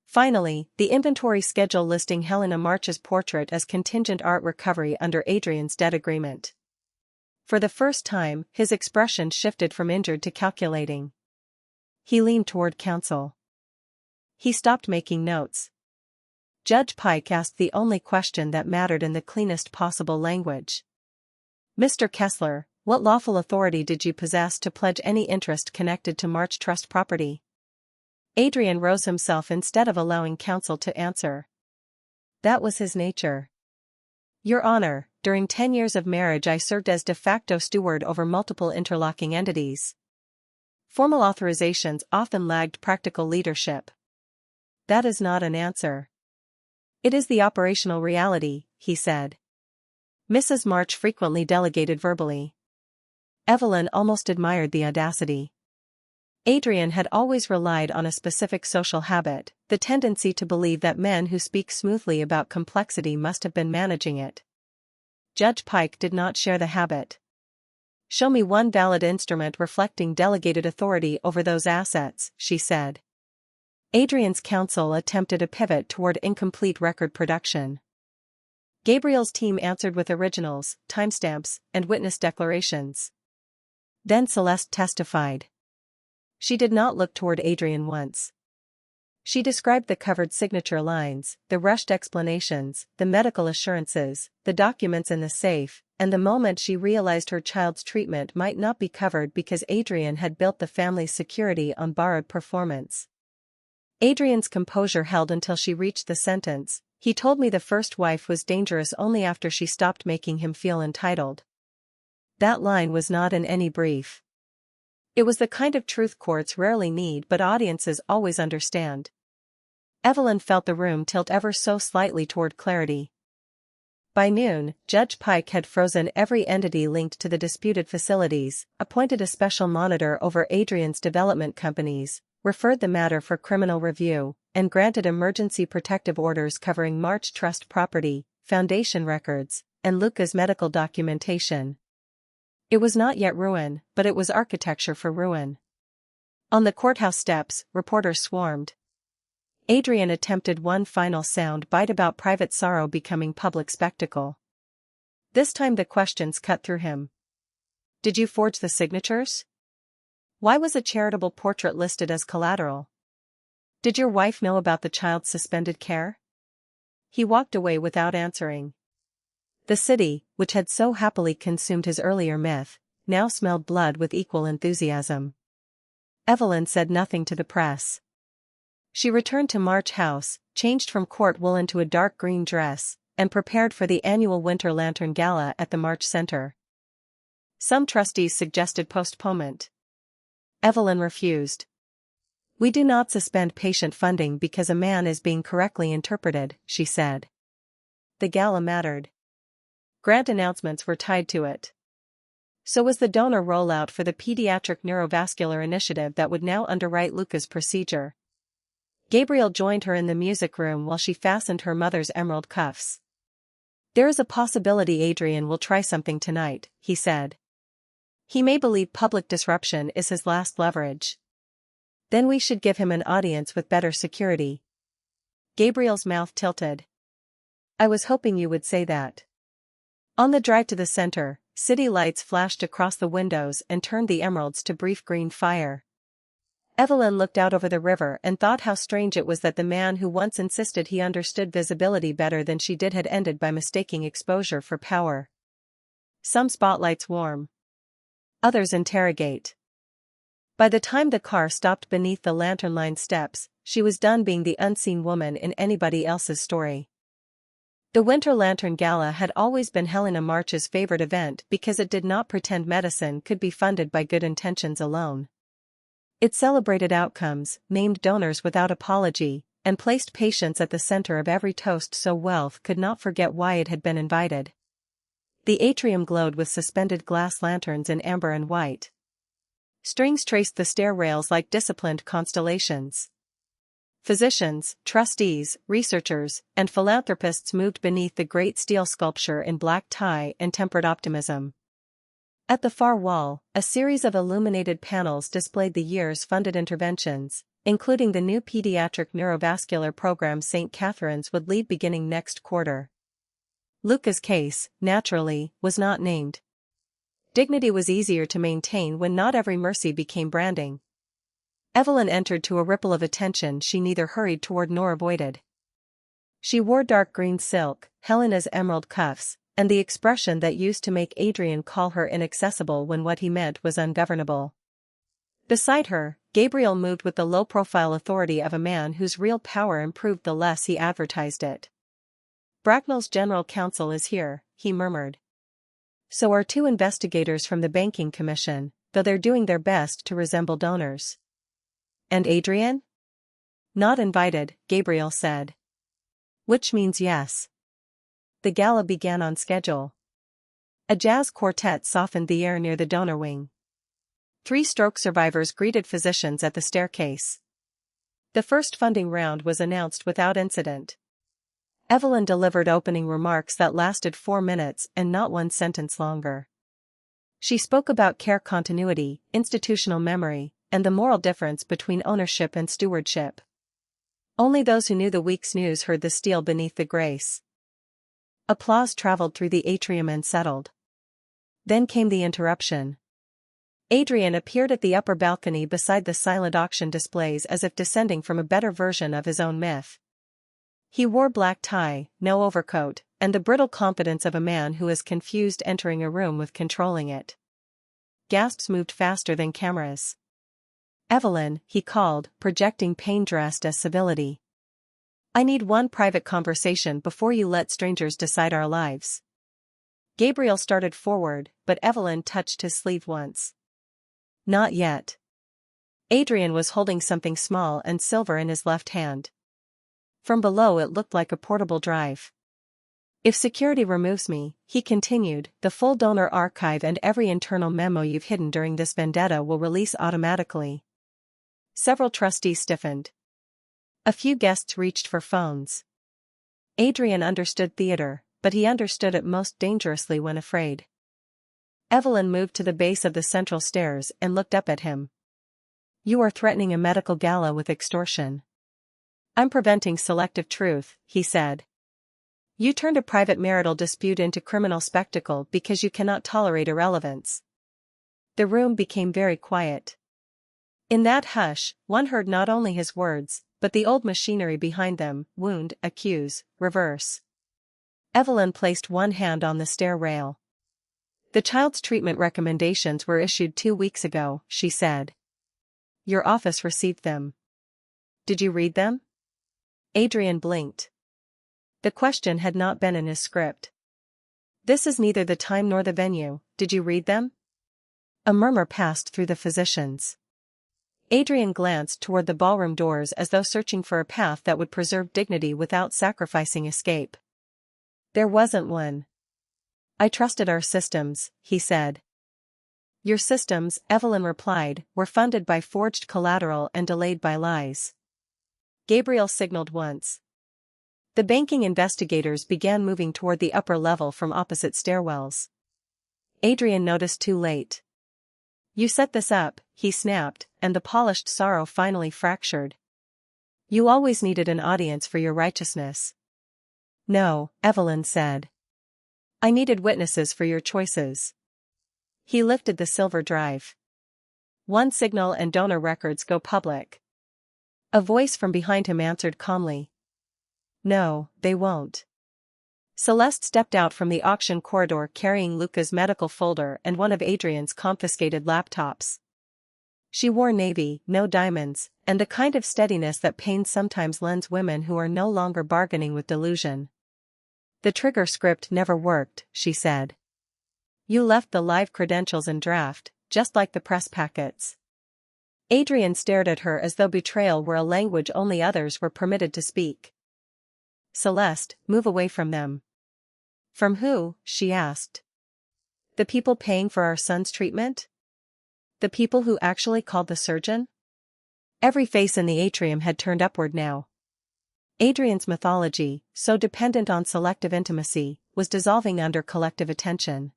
Finally, the inventory schedule listing Helena March's portrait as contingent art recovery under Adrian's debt agreement. For the first time, his expression shifted from injured to calculating. He leaned toward counsel. He stopped making notes. Judge Pike asked the only question that mattered in the cleanest possible language. Mr. Kessler, what lawful authority did you possess to pledge any interest connected to March Trust property? Adrian rose himself instead of allowing counsel to answer. That was his nature. Your Honor, during 10 years of marriage I served as de facto steward over multiple interlocking entities. Formal authorizations often lagged practical leadership. That is not an answer. It is the operational reality, he said. Mrs. March frequently delegated verbally. Evelyn almost admired the audacity. Adrian had always relied on a specific social habit, the tendency to believe that men who speak smoothly about complexity must have been managing it. Judge Pike did not share the habit. Show me one valid instrument reflecting delegated authority over those assets, she said. Adrian's counsel attempted a pivot toward incomplete record production. Gabriel's team answered with originals, timestamps, and witness declarations. Then Celeste testified. She did not look toward Adrian once. She described the covered signature lines, the rushed explanations, the medical assurances, the documents in the safe, and the moment she realized her child's treatment might not be covered because Adrian had built the family's security on borrowed performance. Adrian's composure held until she reached the sentence, "He told me the first wife was dangerous only after she stopped making him feel entitled." That line was not in any brief. It was the kind of truth courts rarely need but audiences always understand. Evelyn felt the room tilt ever so slightly toward clarity. By noon, Judge Pike had frozen every entity linked to the disputed facilities, appointed a special monitor over Adrian's development companies, referred the matter for criminal review, and granted emergency protective orders covering March Trust property, foundation records, and Luca's medical documentation. It was not yet ruin, but it was architecture for ruin. On the courthouse steps, reporters swarmed. Adrian attempted one final sound bite about private sorrow becoming public spectacle. This time the questions cut through him. Did you forge the signatures? Why was a charitable portrait listed as collateral? Did your wife know about the child's suspended care? He walked away without answering. The city, which had so happily consumed his earlier myth, now smelled blood with equal enthusiasm. Evelyn said nothing to the press. She returned to March House, changed from court wool into a dark green dress, and prepared for the annual Winter Lantern Gala at the March Center. Some trustees suggested postponement. Evelyn refused. "We do not suspend patient funding because a man is being correctly interpreted," she said. The gala mattered. Grant announcements were tied to it. So was the donor rollout for the pediatric neurovascular initiative that would now underwrite Luca's procedure. Gabriel joined her in the music room while she fastened her mother's emerald cuffs. "There is a possibility Adrian will try something tonight," he said. "He may believe public disruption is his last leverage. Then we should give him an audience with better security." Gabriel's mouth tilted. "I was hoping you would say that." On the drive to the center, city lights flashed across the windows and turned the emeralds to brief green fire. Evelyn looked out over the river and thought how strange it was that the man who once insisted he understood visibility better than she did had ended by mistaking exposure for power. Some spotlights warm. Others interrogate. By the time the car stopped beneath the lantern-lined steps, she was done being the unseen woman in anybody else's story. The Winter Lantern Gala had always been Helena March's favorite event because it did not pretend medicine could be funded by good intentions alone. It celebrated outcomes, named donors without apology, and placed patients at the center of every toast so wealth could not forget why it had been invited. The atrium glowed with suspended glass lanterns in amber and white. Strings traced the stair rails like disciplined constellations. Physicians, trustees, researchers, and philanthropists moved beneath the great steel sculpture in black tie and tempered optimism. At the far wall, a series of illuminated panels displayed the year's funded interventions, including the new pediatric neurovascular program St. Catherine's would lead beginning next quarter. Luca's case, naturally, was not named. Dignity was easier to maintain when not every mercy became branding. Evelyn entered to a ripple of attention she neither hurried toward nor avoided. She wore dark green silk, Helena's emerald cuffs, and the expression that used to make Adrian call her inaccessible when what he meant was ungovernable. Beside her, Gabriel moved with the low-profile authority of a man whose real power improved the less he advertised it. "Bracknell's general counsel is here," he murmured. "So are two investigators from the Banking Commission, though they're doing their best to resemble donors. And Adrian? Not invited, Gabriel said. Which means yes. The gala began on schedule. A jazz quartet softened the air near the donor wing. 3 stroke survivors greeted physicians at the staircase. The first funding round was announced without incident. Evelyn delivered opening remarks that lasted 4 minutes and not one sentence longer. She spoke about care continuity, institutional memory, and the moral difference between ownership and stewardship. Only those who knew the week's news heard the steel beneath the grace. Applause traveled through the atrium and settled. Then came the interruption. Adrian appeared at the upper balcony beside the silent auction displays as if descending from a better version of his own myth. He wore black tie, no overcoat, and the brittle confidence of a man who is confused entering a room with controlling it. Gasps moved faster than cameras. Evelyn, he called, projecting pain dressed as civility. I need one private conversation before you let strangers decide our lives. Gabriel started forward, but Evelyn touched his sleeve once. Not yet. Adrian was holding something small and silver in his left hand. From below it looked like a portable drive. If security removes me, he continued, the full donor archive and every internal memo you've hidden during this vendetta will release automatically. Several trustees stiffened. A few guests reached for phones. Adrian understood theater, but he understood it most dangerously when afraid. Evelyn moved to the base of the central stairs and looked up at him. You are threatening a medical gala with extortion. I'm preventing selective truth, he said. You turned a private marital dispute into criminal spectacle because you cannot tolerate irrelevance. The room became very quiet. In that hush, one heard not only his words, but the old machinery behind them, wound, accuse, reverse. Evelyn placed one hand on the stair rail. The child's treatment recommendations were issued 2 weeks ago, she said. Your office received them. Did you read them? Adrian blinked. The question had not been in his script. This is neither the time nor the venue, did you read them? A murmur passed through the physicians. Adrian glanced toward the ballroom doors as though searching for a path that would preserve dignity without sacrificing escape. There wasn't one. I trusted our systems, he said. Your systems, Evelyn replied, were funded by forged collateral and delayed by lies. Gabriel signaled once. The banking investigators began moving toward the upper level from opposite stairwells. Adrian noticed too late. You set this up, he snapped, and the polished sorrow finally fractured. You always needed an audience for your righteousness. No, Evelyn said. I needed witnesses for your choices. He lifted the silver drive. One signal and donor records go public. A voice from behind him answered calmly. No, they won't. Celeste stepped out from the auction corridor carrying Luca's medical folder and one of Adrian's confiscated laptops. She wore navy, no diamonds, and the kind of steadiness that pain sometimes lends women who are no longer bargaining with delusion. The trigger script never worked, she said. You left the live credentials in draft, just like the press packets. Adrian stared at her as though betrayal were a language only others were permitted to speak. Celeste, move away from them. From who? She asked. The people paying for our son's treatment? The people who actually called the surgeon? Every face in the atrium had turned upward now. Adrian's mythology, so dependent on selective intimacy, was dissolving under collective attention.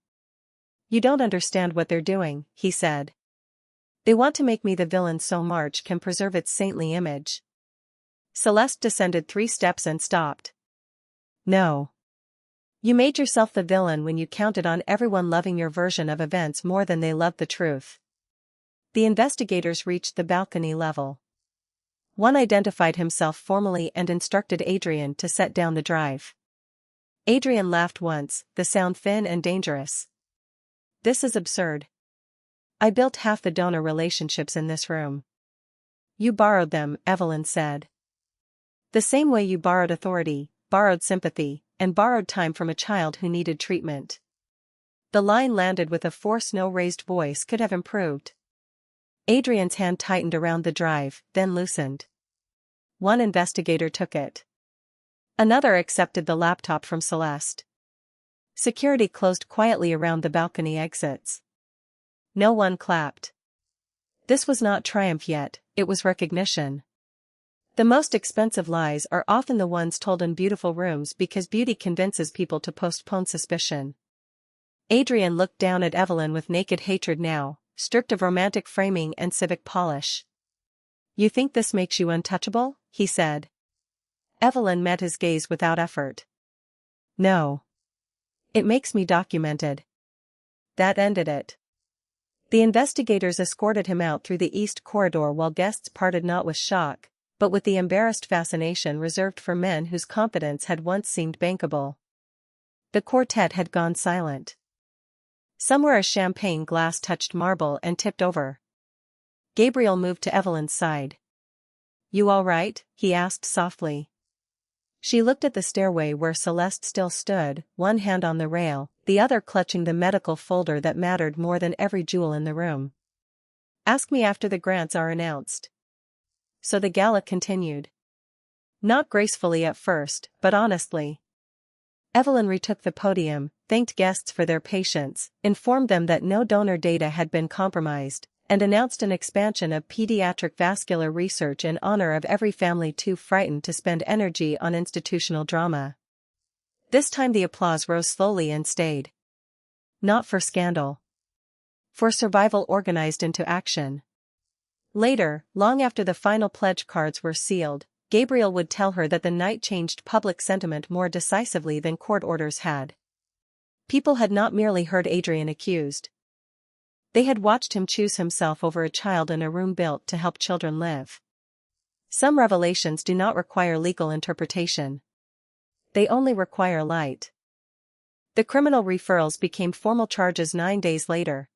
You don't understand what they're doing, he said. They want to make me the villain so March can preserve its saintly image. Celeste descended 3 steps and stopped. No. You made yourself the villain when you counted on everyone loving your version of events more than they loved the truth. The investigators reached the balcony level. One identified himself formally and instructed Adrian to set down the drive. Adrian laughed once, the sound thin and dangerous. This is absurd. I built half the donor relationships in this room. You borrowed them, Evelyn said. The same way you borrowed authority, borrowed sympathy, and borrowed time from a child who needed treatment. The line landed with a force no raised voice could have improved. Adrian's hand tightened around the drive, then loosened. One investigator took it. Another accepted the laptop from Celeste. Security closed quietly around the balcony exits. No one clapped. This was not triumph yet, it was recognition. The most expensive lies are often the ones told in beautiful rooms because beauty convinces people to postpone suspicion. Adrian looked down at Evelyn with naked hatred now, stripped of romantic framing and civic polish. "You think this makes you untouchable?" he said. Evelyn met his gaze without effort. "No. It makes me documented." That ended it. The investigators escorted him out through the east corridor while guests parted not with shock, but with the embarrassed fascination reserved for men whose confidence had once seemed bankable. The quartet had gone silent. Somewhere a champagne glass touched marble and tipped over. Gabriel moved to Evelyn's side. "You all right?" he asked softly. She looked at the stairway where Celeste still stood, one hand on the rail, the other clutching the medical folder that mattered more than every jewel in the room. "Ask me after the grants are announced." So the gala continued. Not gracefully at first, but honestly. Evelyn retook the podium, thanked guests for their patience, informed them that no donor data had been compromised, and announced an expansion of pediatric vascular research in honor of every family too frightened to spend energy on institutional drama. This time the applause rose slowly and stayed. Not for scandal. For survival organized into action. Later, long after the final pledge cards were sealed, Gabriel would tell her that the night changed public sentiment more decisively than court orders had. People had not merely heard Adrian accused. They had watched him choose himself over a child in a room built to help children live. Some revelations do not require legal interpretation. They only require light. The criminal referrals became formal charges 9 days later.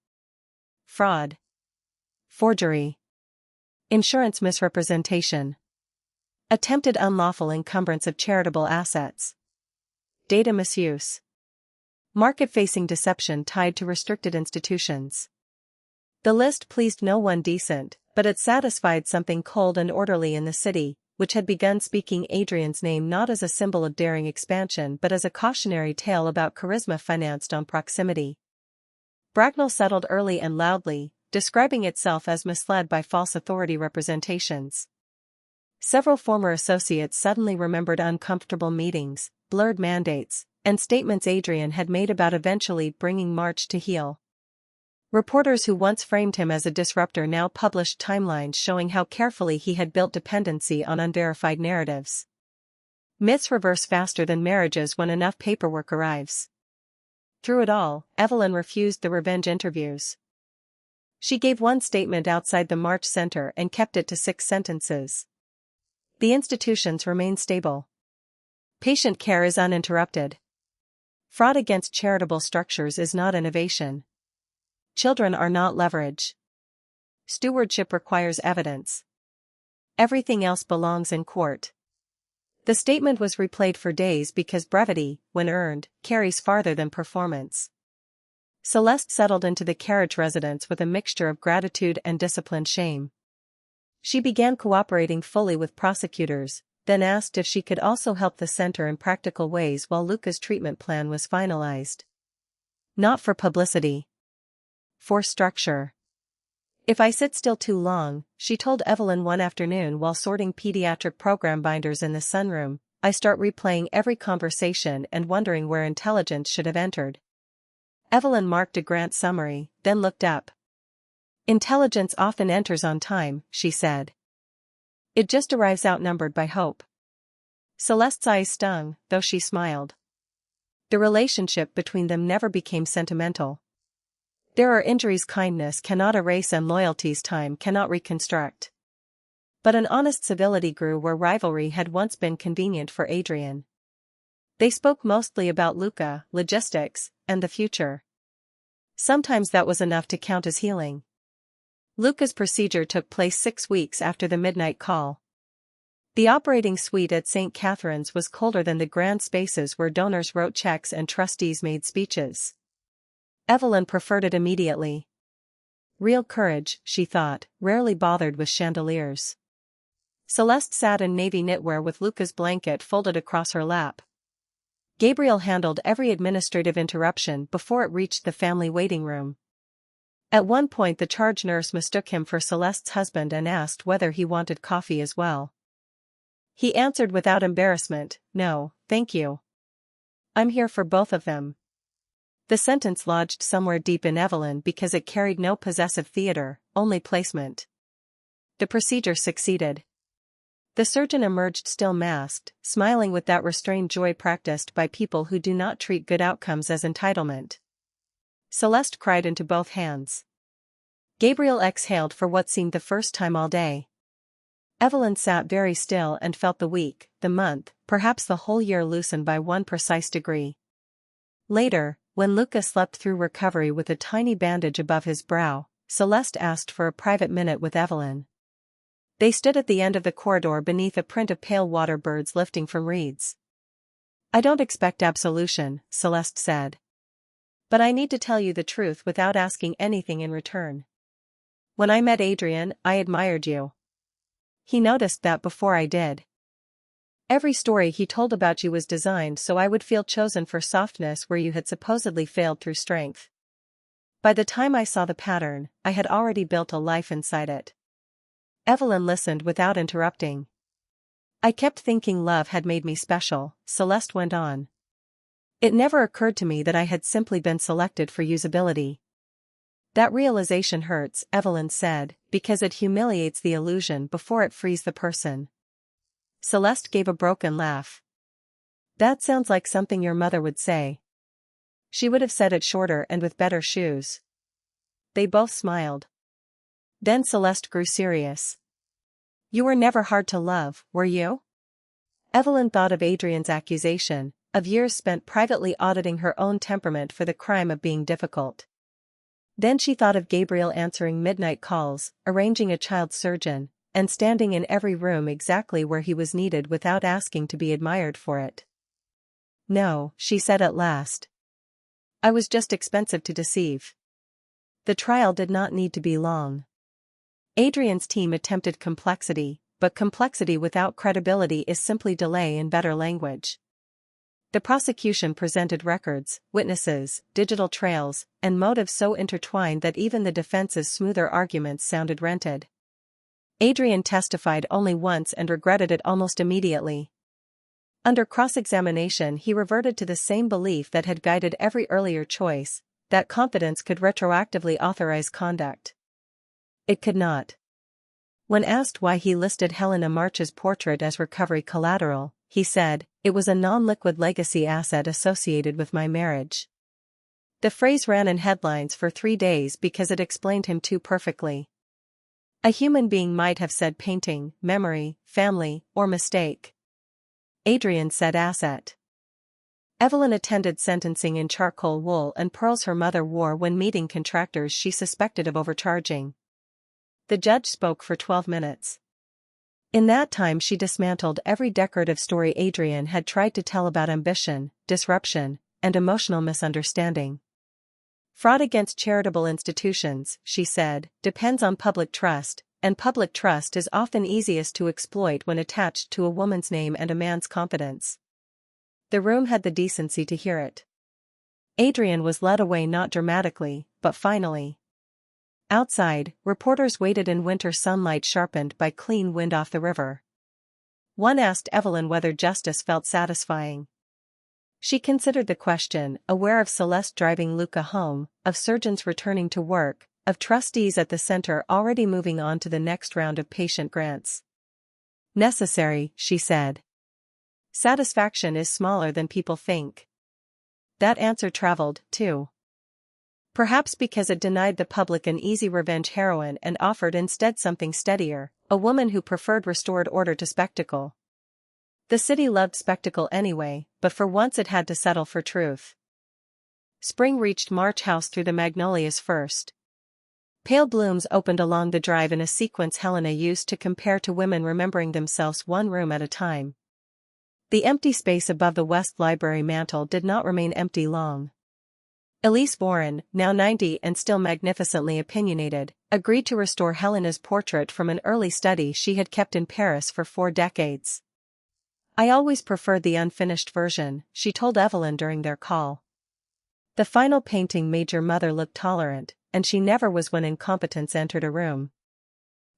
Fraud. Forgery. Insurance misrepresentation. Attempted unlawful encumbrance of charitable assets. Data misuse. Market-facing deception tied to restricted institutions. The list pleased no one decent, but it satisfied something cold and orderly in the city, which had begun speaking Adrian's name not as a symbol of daring expansion but as a cautionary tale about charisma financed on proximity. Bracknell settled early and loudly, describing itself as misled by false authority representations. Several former associates suddenly remembered uncomfortable meetings, blurred mandates, and statements Adrian had made about eventually bringing March to heel. Reporters who once framed him as a disruptor now published timelines showing how carefully he had built dependency on unverified narratives. Myths reverse faster than marriages when enough paperwork arrives. Through it all, Evelyn refused the revenge interviews. She gave one statement outside the March Center and kept it to 6 sentences. The institutions remain stable. Patient care is uninterrupted. Fraud against charitable structures is not innovation. Children are not leverage. Stewardship requires evidence. Everything else belongs in court. The statement was replayed for days because brevity, when earned, carries farther than performance. Celeste settled into the carriage residence with a mixture of gratitude and disciplined shame. She began cooperating fully with prosecutors, then asked if she could also help the center in practical ways while Luca's treatment plan was finalized. Not for publicity. For structure. "If I sit still too long," she told Evelyn one afternoon while sorting pediatric program binders in the sunroom, "I start replaying every conversation and wondering where intelligence should have entered." Evelyn marked a grant summary, then looked up. "Intelligence often enters on time," she said. "It just arrives outnumbered by hope." Celeste's eyes stung, though she smiled. The relationship between them never became sentimental. There are injuries kindness cannot erase and loyalties time cannot reconstruct. But an honest civility grew where rivalry had once been convenient for Adrian. They spoke mostly about Luca, logistics, and the future. Sometimes that was enough to count as healing. Luca's procedure took place 6 weeks after the midnight call. The operating suite at St. Catherine's was colder than the grand spaces where donors wrote checks and trustees made speeches. Evelyn preferred it immediately. Real courage, she thought, rarely bothered with chandeliers. Celeste sat in navy knitwear with Luca's blanket folded across her lap. Gabriel handled every administrative interruption before it reached the family waiting room. At one point the charge nurse mistook him for Celeste's husband and asked whether he wanted coffee as well. He answered without embarrassment, "No, thank you. I'm here for both of them." The sentence lodged somewhere deep in Evelyn because it carried no possessive theater, only placement. The procedure succeeded. The surgeon emerged still masked, smiling with that restrained joy practiced by people who do not treat good outcomes as entitlement. Celeste cried into both hands. Gabriel exhaled for what seemed the first time all day. Evelyn sat very still and felt the week, the month, perhaps the whole year loosen by one precise degree. Later, when Luca slept through recovery with a tiny bandage above his brow, Celeste asked for a private minute with Evelyn. They stood at the end of the corridor beneath a print of pale water birds lifting from reeds. "I don't expect absolution," Celeste said. "But I need to tell you the truth without asking anything in return. When I met Adrian, I admired you. He noticed that before I did. Every story he told about you was designed so I would feel chosen for softness where you had supposedly failed through strength. By the time I saw the pattern, I had already built a life inside it." Evelyn listened without interrupting. "I kept thinking love had made me special," Celeste went on. "It never occurred to me that I had simply been selected for usability." "That realization hurts," Evelyn said, "because it humiliates the illusion before it frees the person." Celeste gave a broken laugh. "That sounds like something your mother would say." "She would have said it shorter and with better shoes." They both smiled. Then Celeste grew serious. "You were never hard to love, were you?" Evelyn thought of Adrian's accusation, of years spent privately auditing her own temperament for the crime of being difficult. Then she thought of Gabriel answering midnight calls, arranging a child surgeon, and standing in every room exactly where he was needed without asking to be admired for it. "No," she said at last. "I was just expensive to deceive." The trial did not need to be long. Adrian's team attempted complexity, but complexity without credibility is simply delay in better language. The prosecution presented records, witnesses, digital trails, and motives so intertwined that even the defense's smoother arguments sounded rented. Adrian testified only once and regretted it almost immediately. Under cross-examination he reverted to the same belief that had guided every earlier choice, that confidence could retroactively authorize conduct. It could not. When asked why he listed Helena March's portrait as recovery collateral, he said, "It was a non-liquid legacy asset associated with my marriage." The phrase ran in headlines for 3 days because it explained him too perfectly. A human being might have said painting, memory, family, or mistake. Adrian said asset. Evelyn attended sentencing in charcoal wool and pearls her mother wore when meeting contractors she suspected of overcharging. The judge spoke for 12 minutes. In that time she dismantled every decorative story Adrian had tried to tell about ambition, disruption, and emotional misunderstanding. "Fraud against charitable institutions," she said, "depends on public trust, and public trust is often easiest to exploit when attached to a woman's name and a man's confidence." The room had the decency to hear it. Adrian was led away not dramatically, but finally. Outside, reporters waited in winter sunlight sharpened by clean wind off the river. One asked Evelyn whether justice felt satisfying. She considered the question, aware of Celeste driving Luca home, of surgeons returning to work, of trustees at the center already moving on to the next round of patient grants. "Necessary," she said. "Satisfaction is smaller than people think." That answer traveled, too. Perhaps because it denied the public an easy revenge heroine and offered instead something steadier, a woman who preferred restored order to spectacle. The city loved spectacle anyway, but for once it had to settle for truth. Spring reached March House through the magnolias first. Pale blooms opened along the drive in a sequence Helena used to compare to women remembering themselves one room at a time. The empty space above the West Library mantel did not remain empty long. Elise Warren, now 90 and still magnificently opinionated, agreed to restore Helena's portrait from an early study she had kept in Paris for 4 decades. "I always preferred the unfinished version," she told Evelyn during their call. "The final painting made your mother look tolerant, and she never was when incompetence entered a room."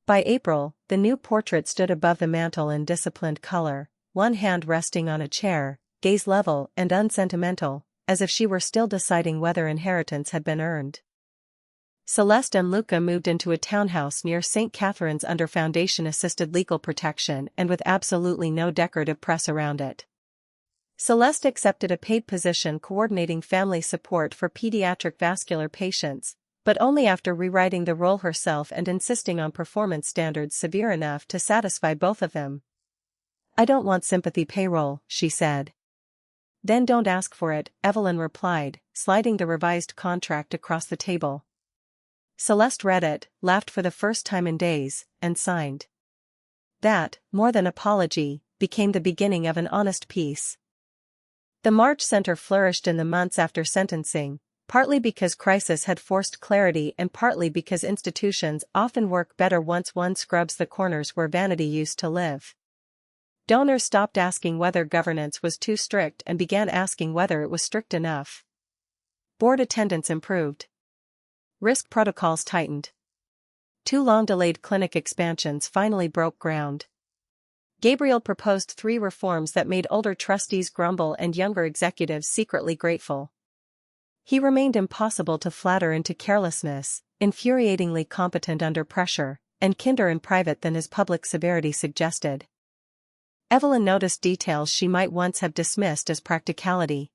By April, the new portrait stood above the mantel in disciplined color, one hand resting on a chair, gaze level and unsentimental, as if she were still deciding whether inheritance had been earned. Celeste and Luca moved into a townhouse near St. Catherine's under Foundation-assisted legal protection and with absolutely no decorative press around it. Celeste accepted a paid position coordinating family support for pediatric vascular patients, but only after rewriting the role herself and insisting on performance standards severe enough to satisfy both of them. "I don't want sympathy payroll," she said. "Then don't ask for it," Evelyn replied, sliding the revised contract across the table. Celeste read it, laughed for the first time in days, and signed. That, more than apology, became the beginning of an honest peace. The March Center flourished in the months after sentencing, partly because crisis had forced clarity and partly because institutions often work better once one scrubs the corners where vanity used to live. Donors stopped asking whether governance was too strict and began asking whether it was strict enough. Board attendance improved. Risk protocols tightened. 2 long-delayed clinic expansions finally broke ground. Gabriel proposed 3 reforms that made older trustees grumble and younger executives secretly grateful. He remained impossible to flatter into carelessness, infuriatingly competent under pressure, and kinder in private than his public severity suggested. Evelyn noticed details she might once have dismissed as practicality.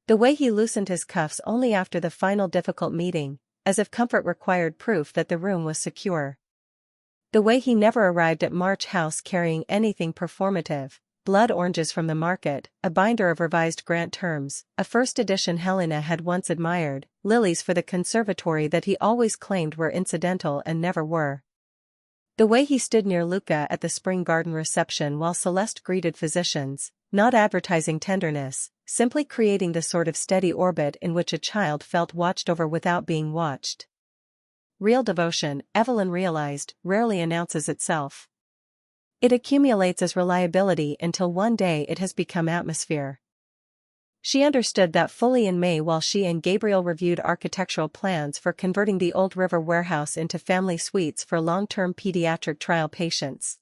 The way he loosened his cuffs only after the final difficult meeting, as if comfort required proof that the room was secure. The way he never arrived at March House carrying anything performative, blood oranges from the market, a binder of revised grant terms, a first edition Helena had once admired, lilies for the conservatory that he always claimed were incidental and never were. The way he stood near Luca at the spring garden reception while Celeste greeted physicians, not advertising tenderness, simply creating the sort of steady orbit in which a child felt watched over without being watched. Real devotion, Evelyn realized, rarely announces itself. It accumulates as reliability until one day it has become atmosphere. She understood that fully in May while she and Gabriel reviewed architectural plans for converting the old River warehouse into family suites for long-term pediatric trial patients.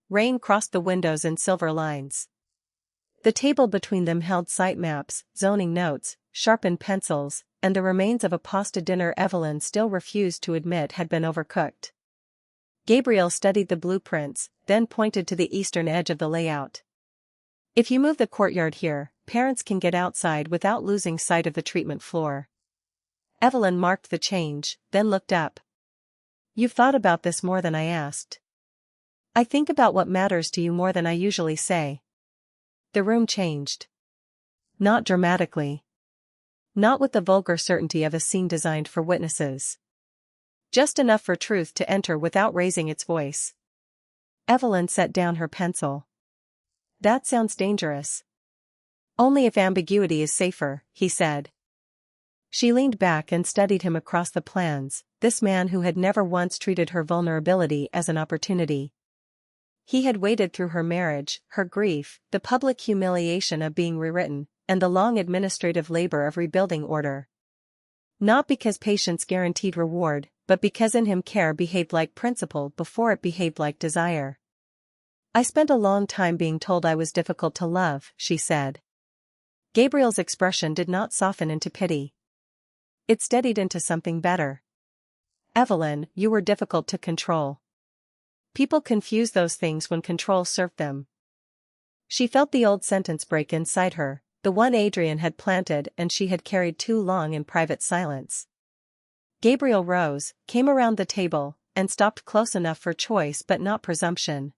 Rain crossed the windows in silver lines. The table between them held site maps, zoning notes, sharpened pencils, and the remains of a pasta dinner Evelyn still refused to admit had been overcooked. Gabriel studied the blueprints, then pointed to the eastern edge of the layout. "If you move the courtyard here, parents can get outside without losing sight of the treatment floor." Evelyn marked the change, then looked up. "You've thought about this more than I asked." "I think about what matters to you more than I usually say." The room changed. Not dramatically. Not with the vulgar certainty of a scene designed for witnesses. Just enough for truth to enter without raising its voice. Evelyn set down her pencil. "That sounds dangerous." "Only if ambiguity is safer," he said. She leaned back and studied him across the plans, this man who had never once treated her vulnerability as an opportunity. He had waded through her marriage, her grief, the public humiliation of being rewritten, and the long administrative labor of rebuilding order. Not because patience guaranteed reward, but because in him care behaved like principle before it behaved like desire. "I spent a long time being told I was difficult to love," she said. Gabriel's expression did not soften into pity. It steadied into something better. "Evelyn, you were difficult to control." People confuse those things when control served them. She felt the old sentence break inside her, the one Adrian had planted and she had carried too long in private silence. Gabriel rose, came around the table, and stopped close enough for choice but not presumption.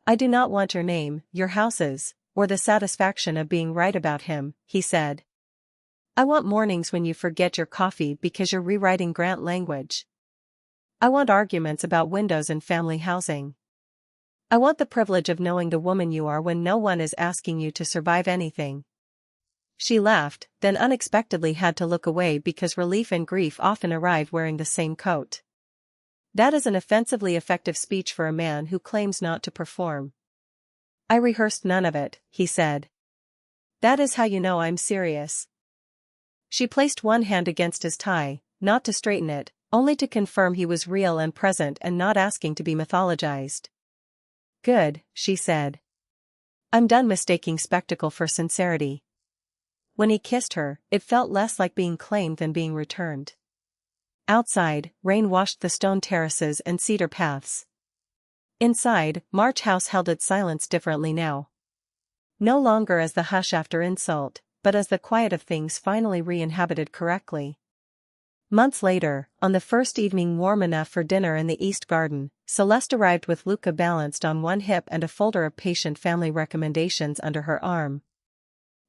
"I do not want your name, your houses, or the satisfaction of being right about him," he said. "I want mornings when you forget your coffee because you're rewriting grant language. I want arguments about windows and family housing. I want the privilege of knowing the woman you are when no one is asking you to survive anything." She laughed, then unexpectedly had to look away because relief and grief often arrive wearing the same coat. That is an offensively effective speech for a man who claims not to perform. I rehearsed none of it, he said. That is how you know I'm serious. She placed one hand against his tie, not to straighten it, only to confirm he was real and present and not asking to be mythologized. Good, she said. I'm done mistaking spectacle for sincerity. When he kissed her, it felt less like being claimed than being returned. Outside, rain washed the stone terraces and cedar paths. Inside, March House held its silence differently now. No longer as the hush after insult, but as the quiet of things finally re-inhabited correctly. Months later, on the first evening warm enough for dinner in the East Garden, Celeste arrived with Luca balanced on one hip and a folder of patient family recommendations under her arm.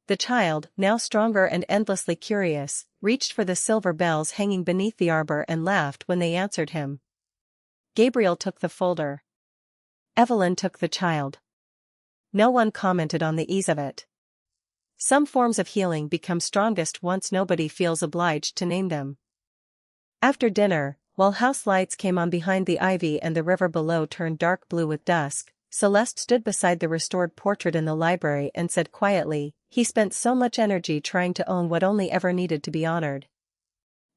The child, now stronger and endlessly curious, reached for the silver bells hanging beneath the arbor and laughed when they answered him. Gabriel took the folder. Evelyn took the child. No one commented on the ease of it. Some forms of healing become strongest once nobody feels obliged to name them. After dinner, while house lights came on behind the ivy and the river below turned dark blue with dusk, Celeste stood beside the restored portrait in the library and said quietly, "He spent so much energy trying to own what only ever needed to be honored."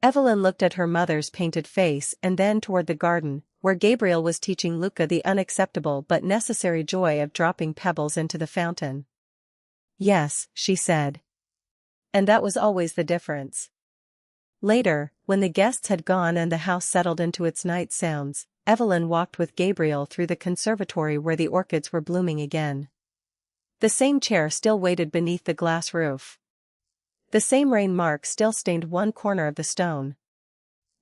Evelyn looked at her mother's painted face and then toward the garden, where Gabriel was teaching Luca the unacceptable but necessary joy of dropping pebbles into the fountain. "Yes," she said. And that was always the difference. Later, when the guests had gone and the house settled into its night sounds, Evelyn walked with Gabriel through the conservatory where the orchids were blooming again. The same chair still waited beneath the glass roof. The same rain mark still stained one corner of the stone.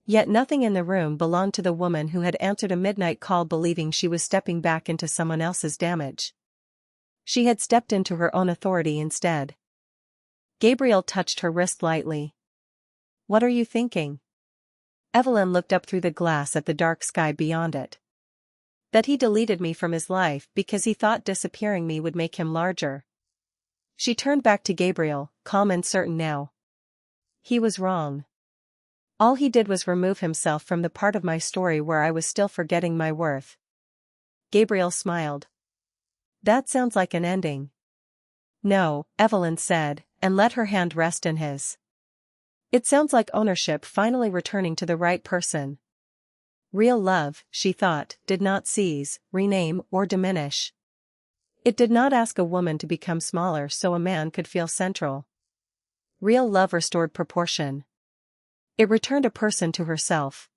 Yet nothing in the room belonged to the woman who had answered a midnight call believing she was stepping back into someone else's damage. She had stepped into her own authority instead. Gabriel touched her wrist lightly. "What are you thinking?" Evelyn looked up through the glass at the dark sky beyond it. "That he deleted me from his life because he thought disappearing me would make him larger." She turned back to Gabriel, calm and certain now. "He was wrong. All he did was remove himself from the part of my story where I was still forgetting my worth." Gabriel smiled. "That sounds like an ending." "No," Evelyn said, and let her hand rest in his. "It sounds like ownership finally returning to the right person." Real love, she thought, did not seize, rename, or diminish. It did not ask a woman to become smaller so a man could feel central. Real love restored proportion. It returned a person to herself.